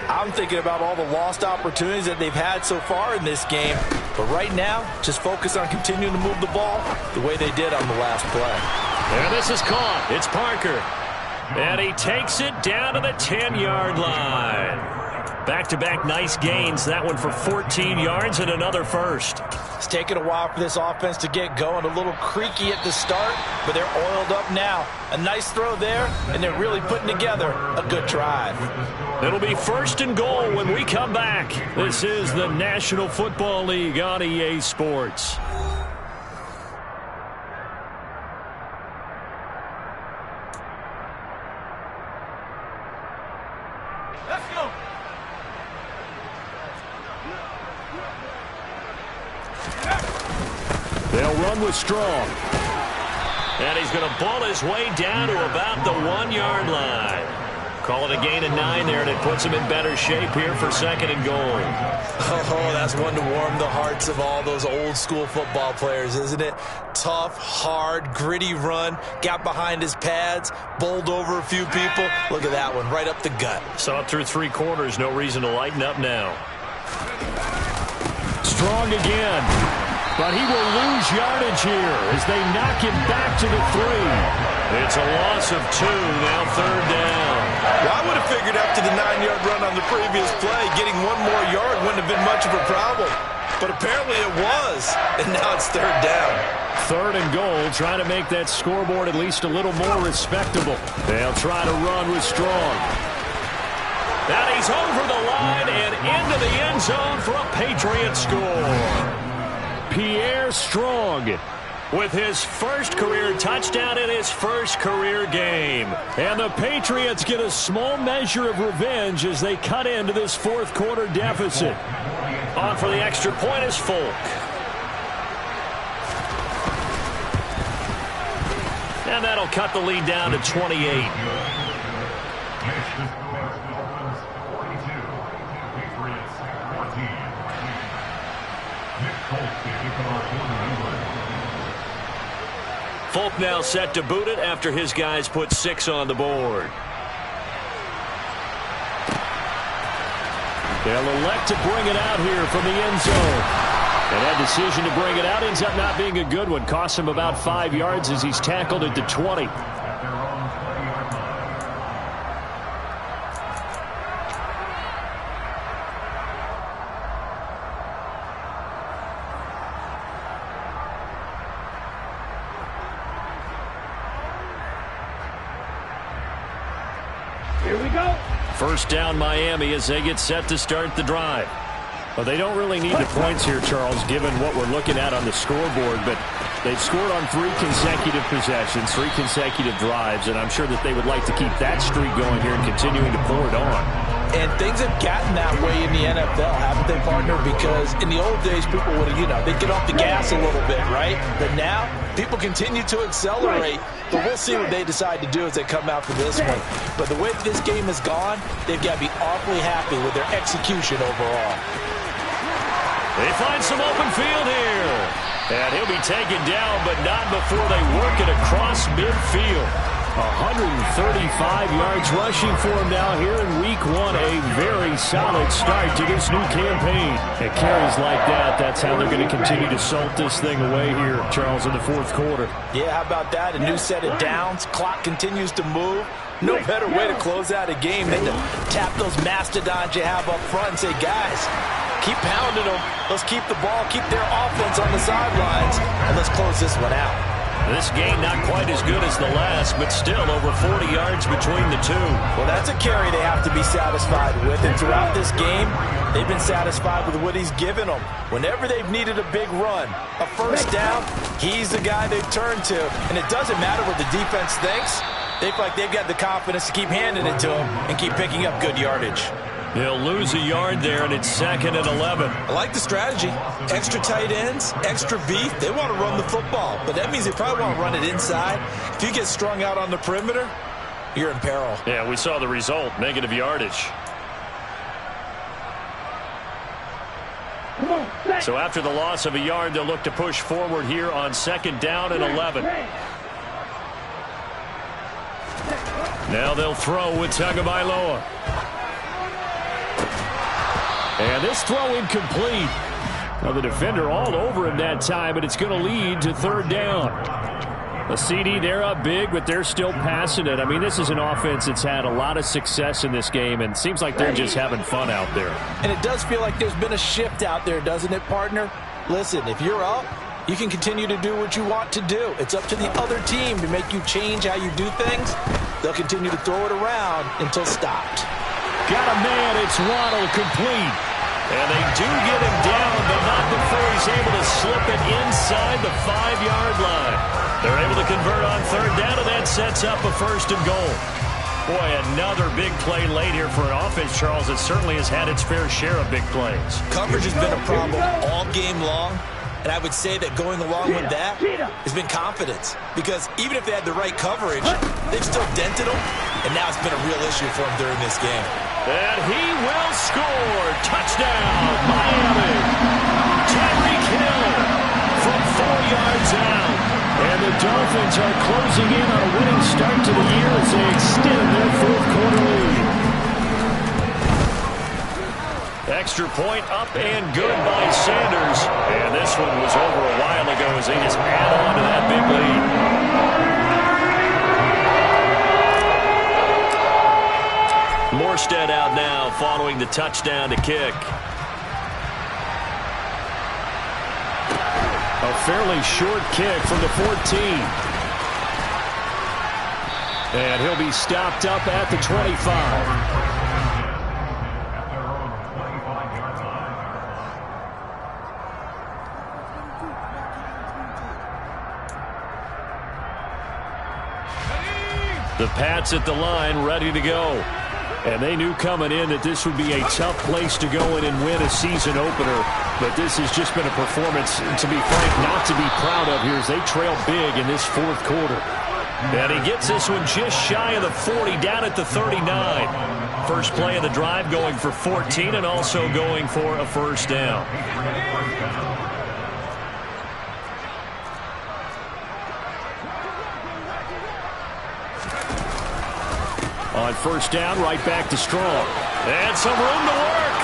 I'm thinking about all the lost opportunities that they've had so far in this game. But right now, just focus on continuing to move the ball the way they did on the last play. And this is caught. It's Parker. And he takes it down to the 10-yard line. Back-to-back nice gains. That one for 14 yards and another 1st. It's taken a while for this offense to get going. A little creaky at the start, but they're oiled up now. A nice throw there, and they're really putting together a good drive. It'll be 1st and goal when we come back. This is the National Football League on EA Sports. They'll run with Strong. And he's going to ball his way down to about the 1-yard line. Call it a gain of 9 there, and it puts him in better shape here for 2nd and goal. Oh, that's one to warm the hearts of all those old-school football players, isn't it? Tough, hard, gritty run. Got behind his pads, bowled over a few people. Look at that one, right up the gut. Saw it through 3 quarters. No reason to lighten up now. Strong again. But he will lose yardage here as they knock him back to the 3. It's a loss of 2, now 3rd down. Well, I would have figured after the 9-yard run on the previous play, getting 1 more yard wouldn't have been much of a problem. But apparently it was, and now it's 3rd down. 3rd and goal, trying to make that scoreboard at least a little more respectable. They'll try to run with Strong. Now he's over the line and into the end zone for a Patriot score. Pierre Strong with his 1st career touchdown in his 1st career game. And the Patriots get a small measure of revenge as they cut into this 4th quarter deficit. On for the extra point is Folk. And that'll cut the lead down to 28. Folk now set to boot it after his guys put 6 on the board. They'll elect to bring it out here from the end zone. And that decision to bring it out ends up not being a good one. Costs him about 5 yards as he's tackled at the 20. Here we go. First down Miami as they get set to start the drive. Well, they don't really need the points here, Charles, given what we're looking at on the scoreboard, but they've scored on 3 consecutive possessions, 3 consecutive drives, and I'm sure that they would like to keep that streak going here and continuing to pour it on. And things have gotten that way in the NFL, haven't they, partner? Because in the old days, people would, they'd get off the gas a little bit, right? But now, people continue to accelerate. But we'll see what they decide to do as they come out for this one. But the way that this game has gone, they've got to be awfully happy with their execution overall. They find some open field here. And he'll be taken down, but not before they work it across midfield. 135 yards rushing for him now here in week 1. A very solid start to this new campaign. It carries like that. That's how they're going to continue to salt this thing away here, Charles, in the 4th quarter. Yeah, how about that? A new set of downs. Clock continues to move. No better way to close out a game than to tap those mastodons you have up front and say, guys, keep pounding them. Let's keep the ball, keep their offense on the sidelines, and let's close this one out. This game not quite as good as the last, but still over 40 yards between the two. Well, that's a carry they have to be satisfied with, and throughout this game, they've been satisfied with what he's given them. Whenever they've needed a big run, a first down, he's the guy they've turned to. And it doesn't matter what the defense thinks. They feel like they've got the confidence to keep handing it to him and keep picking up good yardage. He'll lose a yard there, and it's 2nd and 11. I like the strategy. Extra tight ends, extra beef. They want to run the football, but that means they probably want to run it inside. If you get strung out on the perimeter, you're in peril. Yeah, we saw the result, negative yardage. So after the loss of a yard, they'll look to push forward here on 2nd down and 11. Now they'll throw with Tagovailoa. And this throw incomplete. Now the defender all over him that time, but it's going to lead to 3rd down. A CD, they're up big, but they're still passing it. I mean, this is an offense that's had a lot of success in this game, and seems like they're just having fun out there. And it does feel like there's been a shift out there, doesn't it, partner? Listen, if you're up, you can continue to do what you want to do. It's up to the other team to make you change how you do things. They'll continue to throw it around until stopped. Got a man, it's Waddle, complete. And they do get him down, but not before he's able to slip it inside the 5-yard line. They're able to convert on 3rd down, and that sets up a 1st and goal. Boy, another big play late here for an offense, Charles, that certainly has had its fair share of big plays. Coverage has been a problem all game long. And I would say that going along with that has been confidence. Because even if they had the right coverage, they've still dented them. And now it's been a real issue for them during this game. And he will score. Touchdown, Miami. Tyreek Hill from 4 yards out. And the Dolphins are closing in on a winning start to the year as they extend their 4th quarter lead. Extra point up and good by Sanders. And this one was over a while ago as they just add on to that big lead. Morstead out now following the touchdown to kick. A fairly short kick from the 14. And he'll be stopped up at the 25. The Pats at the line, ready to go. And they knew coming in that this would be a tough place to go in and win a season opener. But this has just been a performance, to be frank, not to be proud of here as they trail big in this 4th quarter. And he gets this one just shy of the 40, down at the 39. First play of the drive going for 14 and also going for a 1st down. On 1st down, right back to Strong. And some room to work.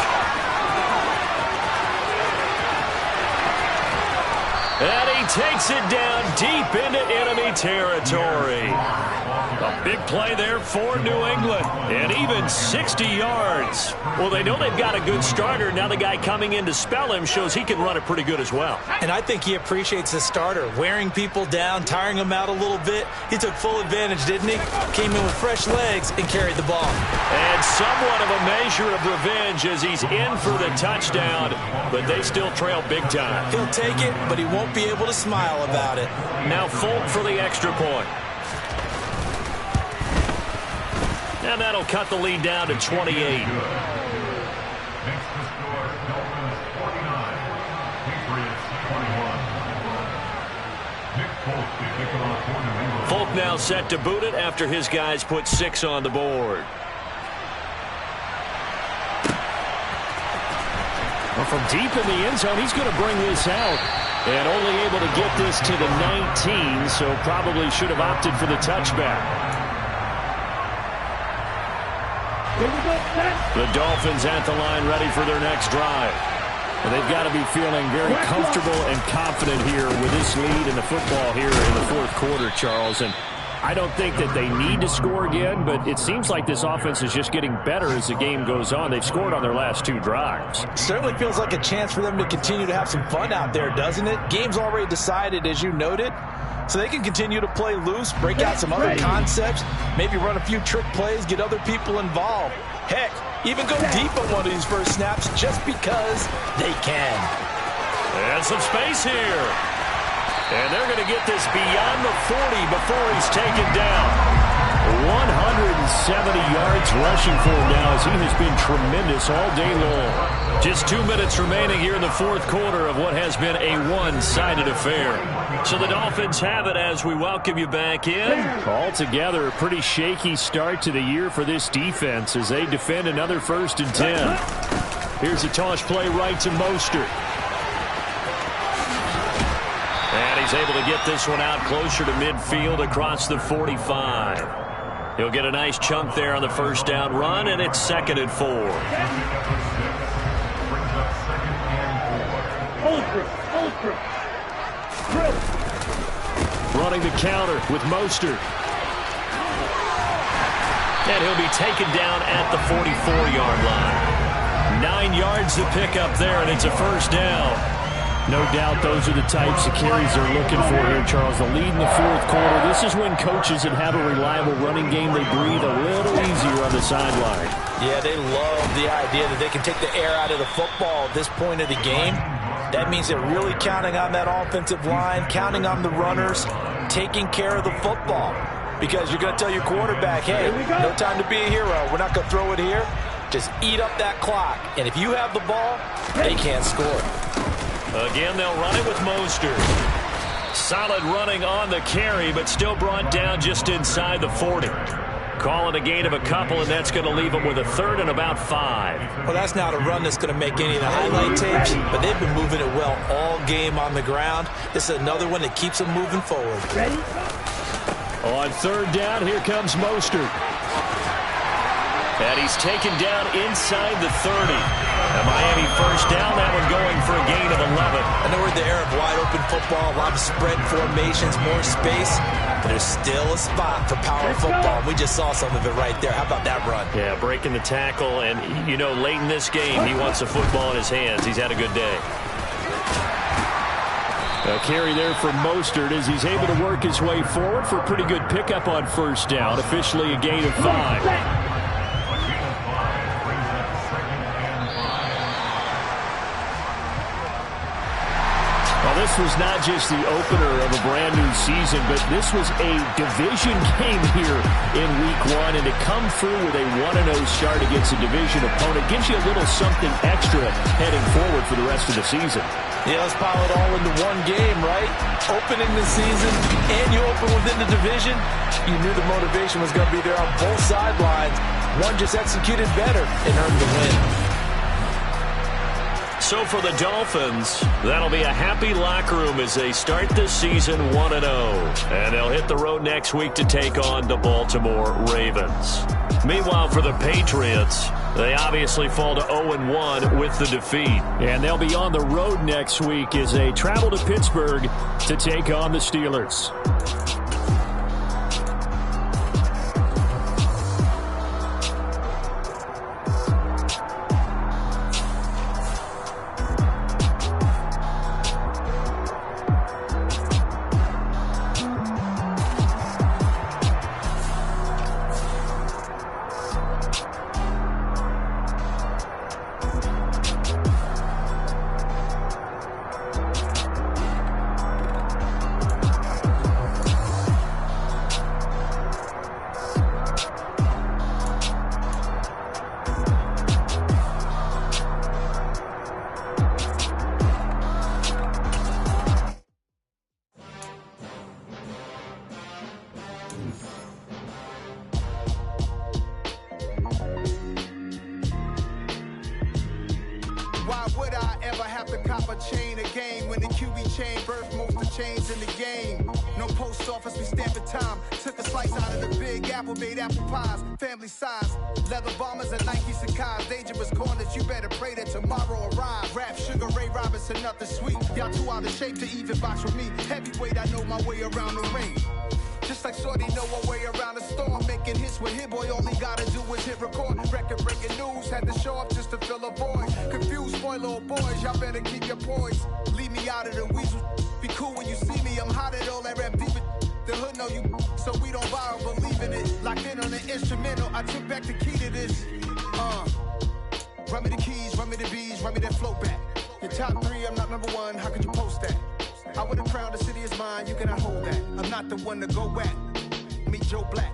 And he takes it down deep into enemy territory. A big play there for New England, and even 60 yards. Well, they know they've got a good starter. Now the guy coming in to spell him shows he can run it pretty good as well. And I think he appreciates the starter, wearing people down, tiring them out a little bit. He took full advantage, didn't he? Came in with fresh legs and carried the ball. And somewhat of a measure of revenge as he's in for the touchdown, but they still trail big time. He'll take it, but he won't be able to smile about it. Now Folk for the extra point. And that'll cut the lead down to 28. Folk now set to boot it after his guys put 6 on the board. Well, from deep in the end zone, he's going to bring this out. And only able to get this to the 19, so probably should have opted for the touchback. The Dolphins at the line ready for their next drive. And they've got to be feeling very comfortable and confident here with this lead in the football here in the fourth quarter, Charles. And I don't think that they need to score again, but it seems like this offense is just getting better as the game goes on. They've scored on their last 2 drives. Certainly feels like a chance for them to continue to have some fun out there, doesn't it? Game's already decided, as you noted. So they can continue to play loose, break out some other concepts, maybe run a few trick plays, get other people involved. Heck, even go deep on one of these first snaps just because they can. And some space here. And they're going to get this beyond the 40 before he's taken down. 170 yards rushing for him now as he has been tremendous all day long. Just 2 minutes remaining here in the fourth quarter of what has been a one-sided affair. So the Dolphins have it as we welcome you back in. Altogether, a pretty shaky start to the year for this defense as they defend another 1st and 10. Here's a toss play right to Mostert. And he's able to get this one out closer to midfield across the 45. He'll get a nice chunk there on the first down run, and it's 2nd and 4. Running the counter with Mostert. And he'll be taken down at the 44-yard line. 9 yards to pick up there, and it's a first down. No doubt those are the types of carries they're looking for here, Charles. The lead in the fourth quarter. This is when coaches that have a reliable running game, they breathe a little easier on the sideline. Yeah, they love the idea that they can take the air out of the football at this point of the game. That means they're really counting on that offensive line, counting on the runners, taking care of the football. Because you're going to tell your quarterback, hey, no time to be a hero. We're not going to throw it here. Just eat up that clock. And if you have the ball, they can't score. Again, they'll run it with Mostert. Solid running on the carry, but still brought down just inside the 40. Call it a gain of a couple, and that's going to leave them with a 3rd and about 5. Well, that's not a run that's going to make any of the highlight tapes, but they've been moving it well all game on the ground. This is another one that keeps them moving forward. Ready? On 3rd down, here comes Mostert. And he's taken down inside the 30. A Miami first down, that one going for a gain of 11. I know we're in the era of wide-open football, a lot of spread formations, more space, but there's still a spot for power football. We just saw some of it right there. How about that run? Yeah, breaking the tackle, and, you know, late in this game, he wants the football in his hands. He's had a good day. A carry there for Mostert as he's able to work his way forward for a pretty good pickup on first down, officially a gain of 5. This was not just the opener of a brand new season, but this was a division game here in week 1, and to come through with a 1-0 start against a division opponent gives you a little something extra heading forward for the rest of the season. Yeah, let's pile it all into one game, right? Opening the season, and you open within the division. You knew the motivation was going to be there on both sidelines. One just executed better and earned the win. So for the Dolphins, that'll be a happy locker room as they start this season 1-0. And they'll hit the road next week to take on the Baltimore Ravens. Meanwhile, for the Patriots, they obviously fall to 0-1 with the defeat. And they'll be on the road next week as they travel to Pittsburgh to take on the Steelers. Why would I ever have to cop a chain again when the QB chain birthed most of the chains in the game? No post office, we stamping time. Took a slice out of the big apple, made apple pies, family size. Leather bombers and Nike Sacai's. Dangerous corners, you better pray that tomorrow arrives. Rap, Sugar Ray Robinson, nothing sweet. Y'all too out of shape to even box with me. Heavyweight, I know my way around the ring. Just like Shorty know her way around the storm. Making hits with Hit Boy, all he gotta do is hit record. Record breaking news, had to show up just to fill a void. Confused boy, little boys, y'all better keep your poise. Leave me out of the weasel. Be cool when you see me, I'm hot at all that rap deep. The hood know you, so we don't borrow, believe in it. Locked in on the instrumental, I took back the key to this. Run me the keys, run me the bees, run me that flow back. Your top three, I'm not number one, how could you post that? I would have crowned the city is mine, you cannot hold that. I'm not the one to go at. Meet Joe Black.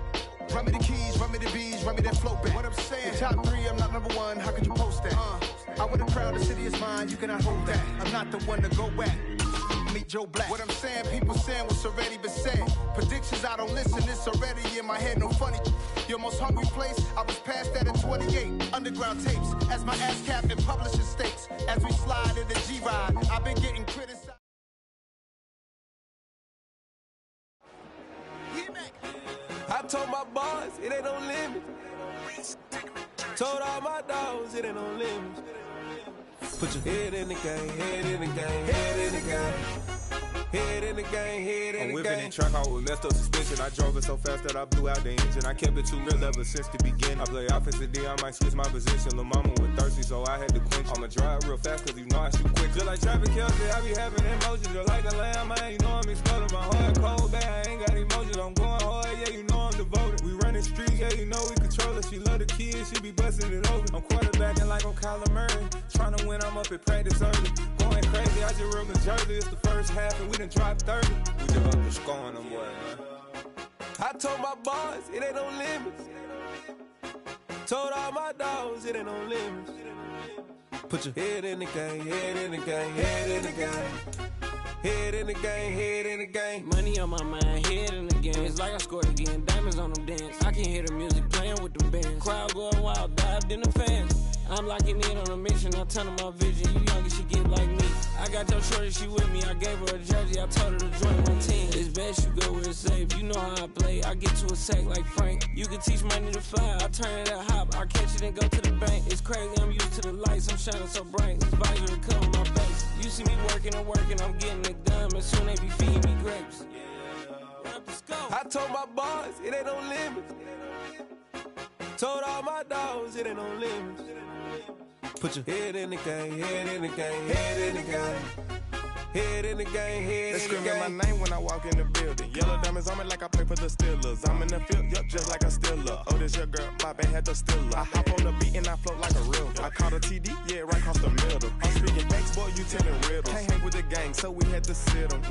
Run me the keys, run me the bees, run me that flow back. What I'm saying, your top three, I'm not number one, how could you post that? I would have crowned the city is mine, you cannot hold that. I'm not the one to go at. Meet Joe Black. What I'm saying, people saying what's already been said. Predictions, I don't listen, it's already in my head, no funny. Your most hungry place, I was past that at 28. Underground tapes, as my ass cap in publishing stakes. As we slide in the G-Ride, I've been getting criticized. I told my boys, it ain't no limit. Told all my dogs, it ain't no limit. Put your head in the game, head in the game, head in the game. Head in the game, head in the game. I'm whipping the track out with messed up suspension. I drove it so fast that I blew out the engine. I kept it too real ever since the beginning. I play offensive D, I might switch my position. Lil' mama was thirsty, so I had to quench. I'ma drive real fast, cause you know I shoot quick. Just like traffic Kelsey, I be having emotions. Just like the lamb, man, you know I'm exploding. My heart cold, bad, I ain't got emotions. I'm going hard, yeah, you know I'm devoted. We running streets, yeah, you know we control it. She love the kids, she be busting it over. I'm quarterbacking like I'm Kyler Murray. Trying to win, I'm up at practice early. Going crazy, I just rub the jersey. It's the first half, and we done dropped 30. We just up to scoring them, boy, man. I told my boys, it ain't no limits. Told all my dogs, it ain't no limits. Put your head in the game, head in the game, head in the game. Head in the game, head in the game. Money on my mind, head in the game. It's like I scored again, diamonds on them dance. I can hear the music playing with them bands. Crowd going wild, dived in the fans. I'm locking in on a mission, I turn on my vision. You young and she get like me. I got your shorty, she with me. I gave her a jersey, I told her to join my team. It's best you go where it's safe. You know how I play, I get to a sack like Frank. You can teach money to fly, I turn it at hop. I catch it and go to the bank. It's crazy, I'm used to the lights, I'm shining so bright. This visor will cover my face. You see me working and working, I'm getting it done. And soon they be feeding me grapes. I told my boys, it ain't no limits. Told all my dogs, it ain't no limits. Put your head in the game, head in the game, head in the game. Head in the game, head in the game. They screaming my name when I walk in the building. Yellow diamonds on me like I play for the Steelers. I'm in the field, yup, just like a Steeler. Oh, this your girl, my bad, had the Steeler. I hop on the beat and I float like a real. I caught a TD, yeah, right across the middle. I'm speaking banks, boy, you telling riddles. Can't hang with the gang, so we had to sit them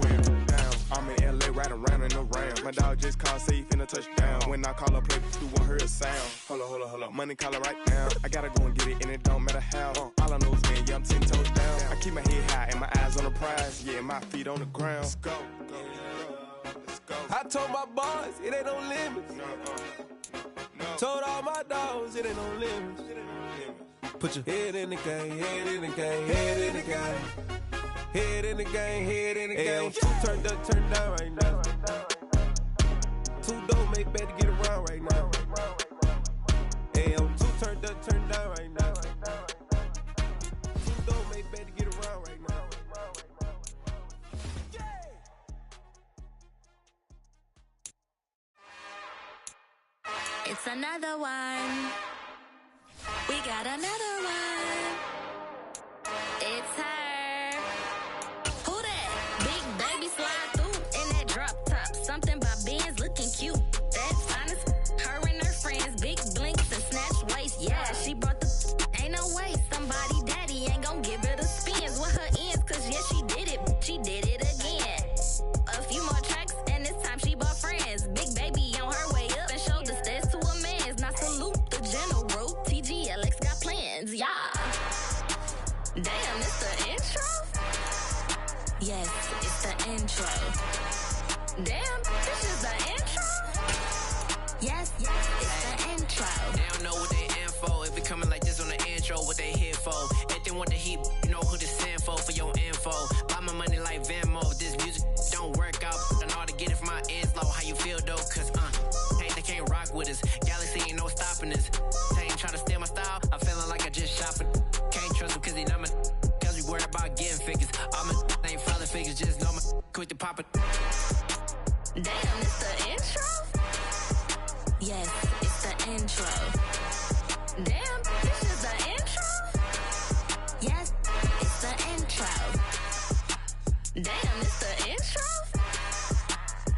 down. I'm in LA, riding around in the Ram. My dog just called, say he finna touch down. When I call a play, you won't hear a sound. Hold up, money call it right now. I gotta go and get it, and it don't matter how. All I know is man, yeah, I'm 10 toes down. I keep my head high and my eyes on the prize. Yeah, my feet on the ground. Let's go. Let's go. I told my boys, it ain't no limits. No. Told all my dogs, it ain't no limits. Put your head in the game, head in the game, head in the game. Head in the game, head in the game. Two turned up, turned down right now. Two dope, make better get around right now. Hey, I'm two turned up, turned down right now. Two dope, make better get around right now. It's another one. We got another one. It's her. Who that? Big baby slide through in that drop top. Something by Benz looking cute. That's fine as her and her friends. Big blinks and snatch waist. Yeah, she brought the ain't no way. Somebody daddy ain't gon' give her the spins with her ends. Cause yeah, she did it. She did it again. A few more tracks and this time she bought friends. Big baby on her way up and showed the stairs to a man's. Now salute the general. TGLX got plans. Yeah. Damn, it's the intro? Yes, it's the intro. Damn, this is the intro? Yes, it's the intro. They don't know what they in for. If we coming like this on the intro, what they here for? If they want the heat, you know who to send for your info. Buy my money like Venmo. This music don't work out. I know how to get it from my ends low. How you feel though? Cause hey, they can't rock with us. Galaxy ain't no stopping this. They ain't trying to steal my style. I'm feeling like I just shopping. Can't trust them cause they not my. Cause we worried about getting figures. All my ain't falling figures. Just know my quick to pop it. Damn, it's the intro? Yes, it's the intro. Damn, this is the intro? Yes, it's the intro. Damn, it's the intro?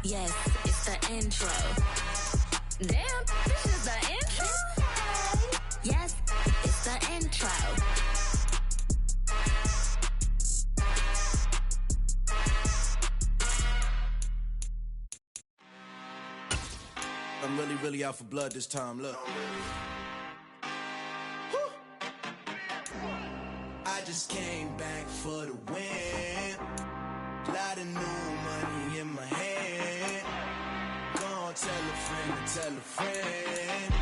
Yes, it's the intro. Damn, this is the intro? Yes, it's the intro. I'm really out for blood this time, look. I just came back for the win. Lot of new money in my hand. Gonna tell a friend to tell a friend.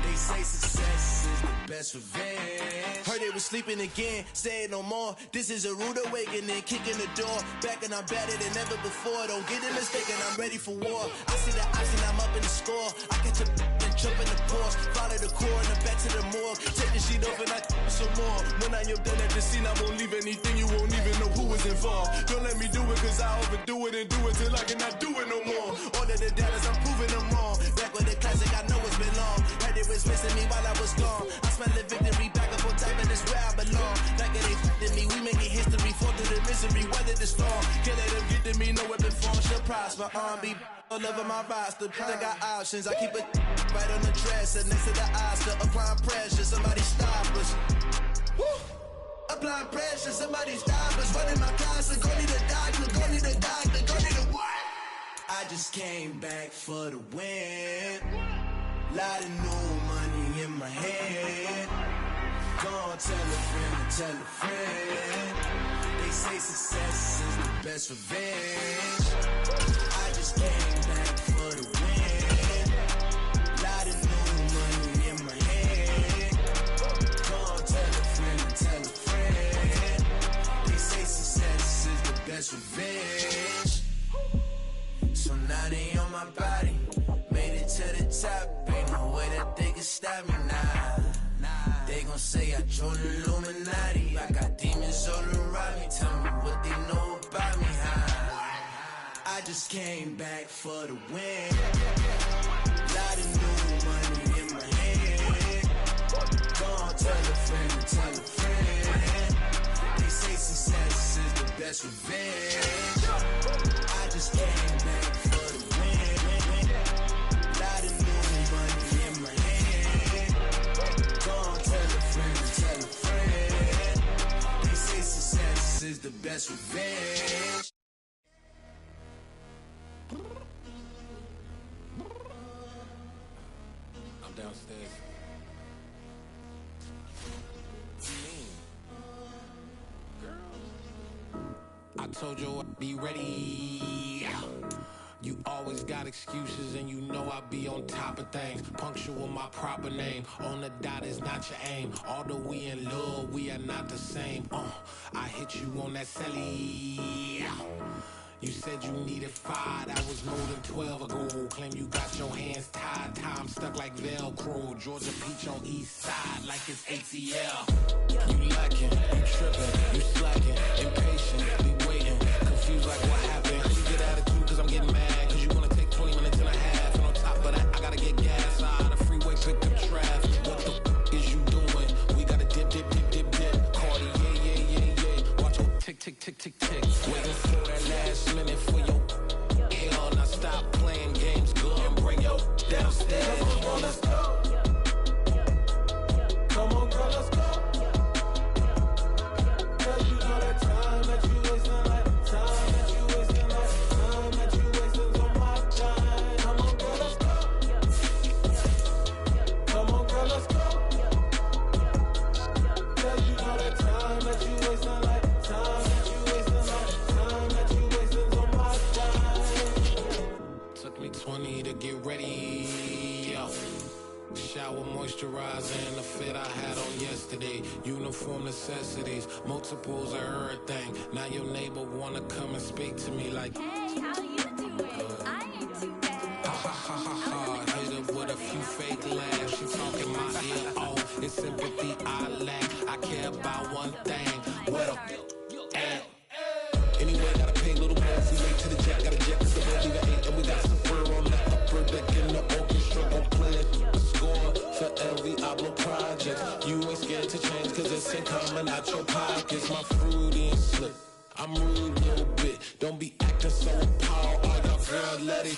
They say success is the best revenge. Heard they was sleeping again, say it no more. This is a rude awakening, kicking the door. Back and I'm better than ever before. Don't get it mistaken, I'm ready for war. I see the option, I'm up in the score. I catch a and jump in the Porsche. Follow the core and the back to the morgue. Take the sheet off and I some more. When I am done at the scene, I won't leave anything. You won't even know who was involved. Don't let me do it cause I overdo it and do it till I cannot do it no more. All of the doubters, I'm proving them wrong. Back with the classic, I know it's been long. Heard they was missing me while I was gone. I smell the victory, back up on top and it's where I belong. Like it ain't to me, we making history. Fall through the misery, weather the storm. Can't let them get to me, no weapon form shall prosper. R&B all over my roster. I got options, I keep it right on the dresser. Next to the Oscar, applying pressure. Somebody stop us. Woo! Applying pressure, somebody stop us. Running my closet, go need a doctor, go need a doctor, go need a what? I just came back for the win. Lot of new money in my hand. Gonna tell a friend to tell a friend. They say success is the best revenge. I just came back for the win. Lot of new money in my hand. Gonna tell a friend to tell a friend. They say success is the best revenge. So now they on my body. Made it to the top. Ain't no way that they can stop me now. They gon' say I joined the Illuminati. I got demons all around me. Tell me what they know about me, huh? I just came back for the win. Lot of new money in my hand. Gonna tell a friend to tell a friend. They say success is the best revenge. I just came back for the win. Lot of new money in my hand. Gonna tell a friend to tell a friend. They say success is the best revenge. I'm downstairs. I told you I'd be ready. You always got excuses and you know I be on top of things. Punctual my proper name. On the dot is not your aim. Although we in love, we are not the same. I hit you on that celly. You said you needed 5, that was more than 12 ago. Claim you got your hands tied, time stuck like Velcro. Georgia Peach on east side like it's ATL. You lacking, you tripping, you slacking, impatient, be waiting, confused like what happened. You get attitude cause I'm getting mad, cause you wanna take 20 minutes and a half. And on top of that, I gotta get gas out of the freeway, pick up traffic. What the f is you doing? We gotta dip, dip, dip, dip, dip. Cardi, yeah. Watch your tick, tick, tick, tick, tick. Waiting for that last minute for your hell. Now stop playing games, go and bring your downstairs. Come on, let's go. Come on, girl, let's go. Cause you know that time that you wasting, like time that you wasting, like time that you wasting on my time. Come on, girl, let's go. Come on, girl, let's go. Cause you know that time that you wasting, like time that you wasting, like time that you wasting on my time. Took me 20 to get ready. Shower moisturizer and the fit I had on yesterday. Uniform necessities, multiples of everything. Now your neighbor wanna come and speak to me like, hey, how you doing? I ain't too bad. Ha. Hit her with a few fake laughs. She talking my ear off. It's sympathy I lack. I care about one thing. What up? Anyway, gotta pay a little more. We late to the jet, got a jet cause the boat leave at 8. And we got some fur on the upper deck in the orchestra. Gon' play a score for every Ablo project. You ain't scared to change cause it's ain't coming out your pockets. My fruity and slip, I'm rude a little bit. Don't be acting so appalled. All y'all girl, let it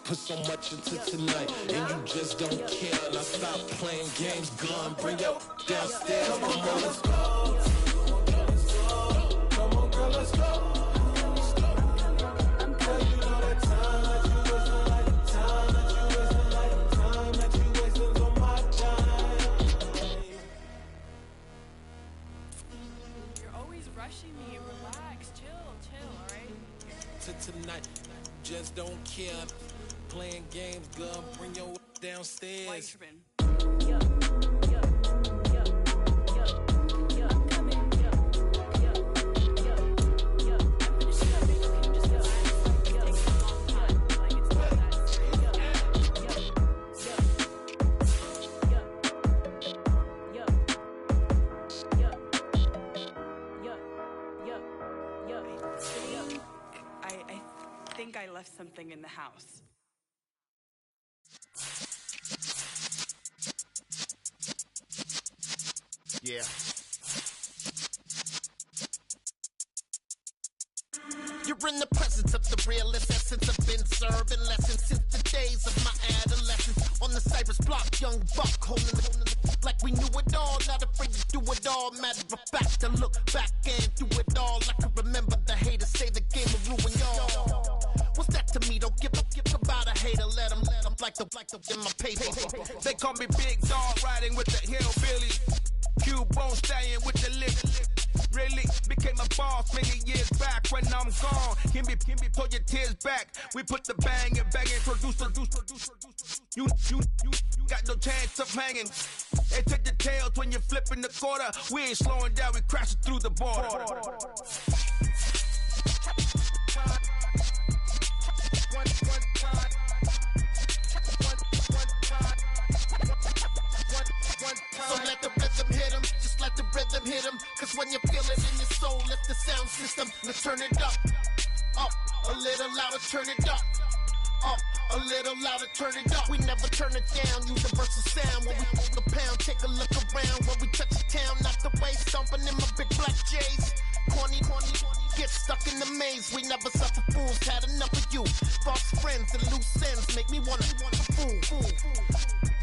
put so much into tonight. And you just don't care. Now stop playing games, gun, bring your downstairs. Come on, let's go. Come on, girl, let's go. Tonight, just don't care. Playing games, girl, bring your downstairs. I left something in the house. Yeah. You're in the presence of the realest essence. I've been serving lessons since the days of my adolescence. On the Cypress block, young buck holding the like we knew it all. Not afraid to do it all. Matter of fact, to look back and do it all. I can remember the haters say the game will ruin y'all. What's that to me? Don't give about a hater. Let them like the in my paper. They call me Big Dog, riding with the hillbilly. Q-Bone stallion with the lip. Really became a boss many years back. When I'm gone, can be pull your tears back. We put the bang and producer. You got no chance of hanging. They take the tails when you're flipping the quarter. We ain't slowing down, we crashing through the border. So let the rhythm hit him, just let the rhythm hit him. Cause when you feel it in your soul, let the sound system, let's turn it up. Up, a little louder, turn it up. Up, a little louder, turn it up. We never turn it down, universal sound. When we hold the pound, take a look around. When we touch the town, knock the waist, stomping in my big black J's. Corny, get stuck in the maze. We never suffer fools, had enough of you. False friends and loose ends make me wanna fool.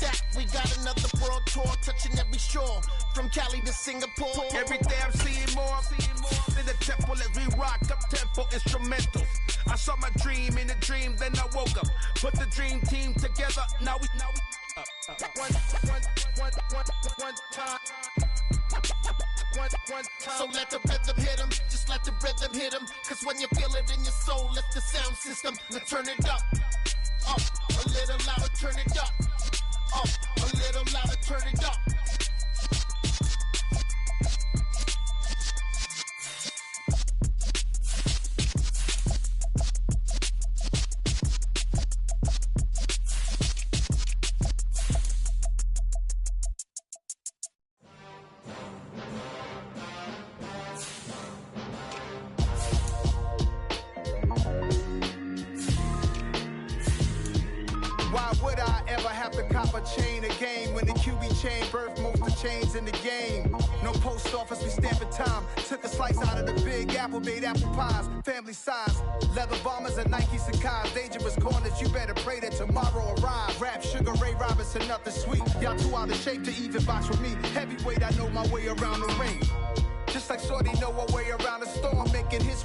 That we got another world tour, touching every shore, from Cali to Singapore. Every day I'm seeing more in the temple as we rock up tempo instrumentals. I saw my dream in a dream, then I woke up. Put the dream team together. Now we one time. So let the rhythm hit 'em, just let the rhythm hit 'em. Cause when you feel it in your soul, let the sound system, now turn it up, a little louder, turn it up, a little louder, turn it up. Why would I ever have to cop a chain again when the QB chain birthed most of chains in the game? No post office, we stamping time. Took a slice out of the big apple, made apple pies, family size. Leather bombers and Nikes and cars, dangerous corners, you better pray that tomorrow arrive. Rap, Sugar Ray Robinson, nothing sweet. Y'all too out of shape to even box with me. Heavyweight, I know my way around the ring. Just like Shorty know her way around the storm, making hits with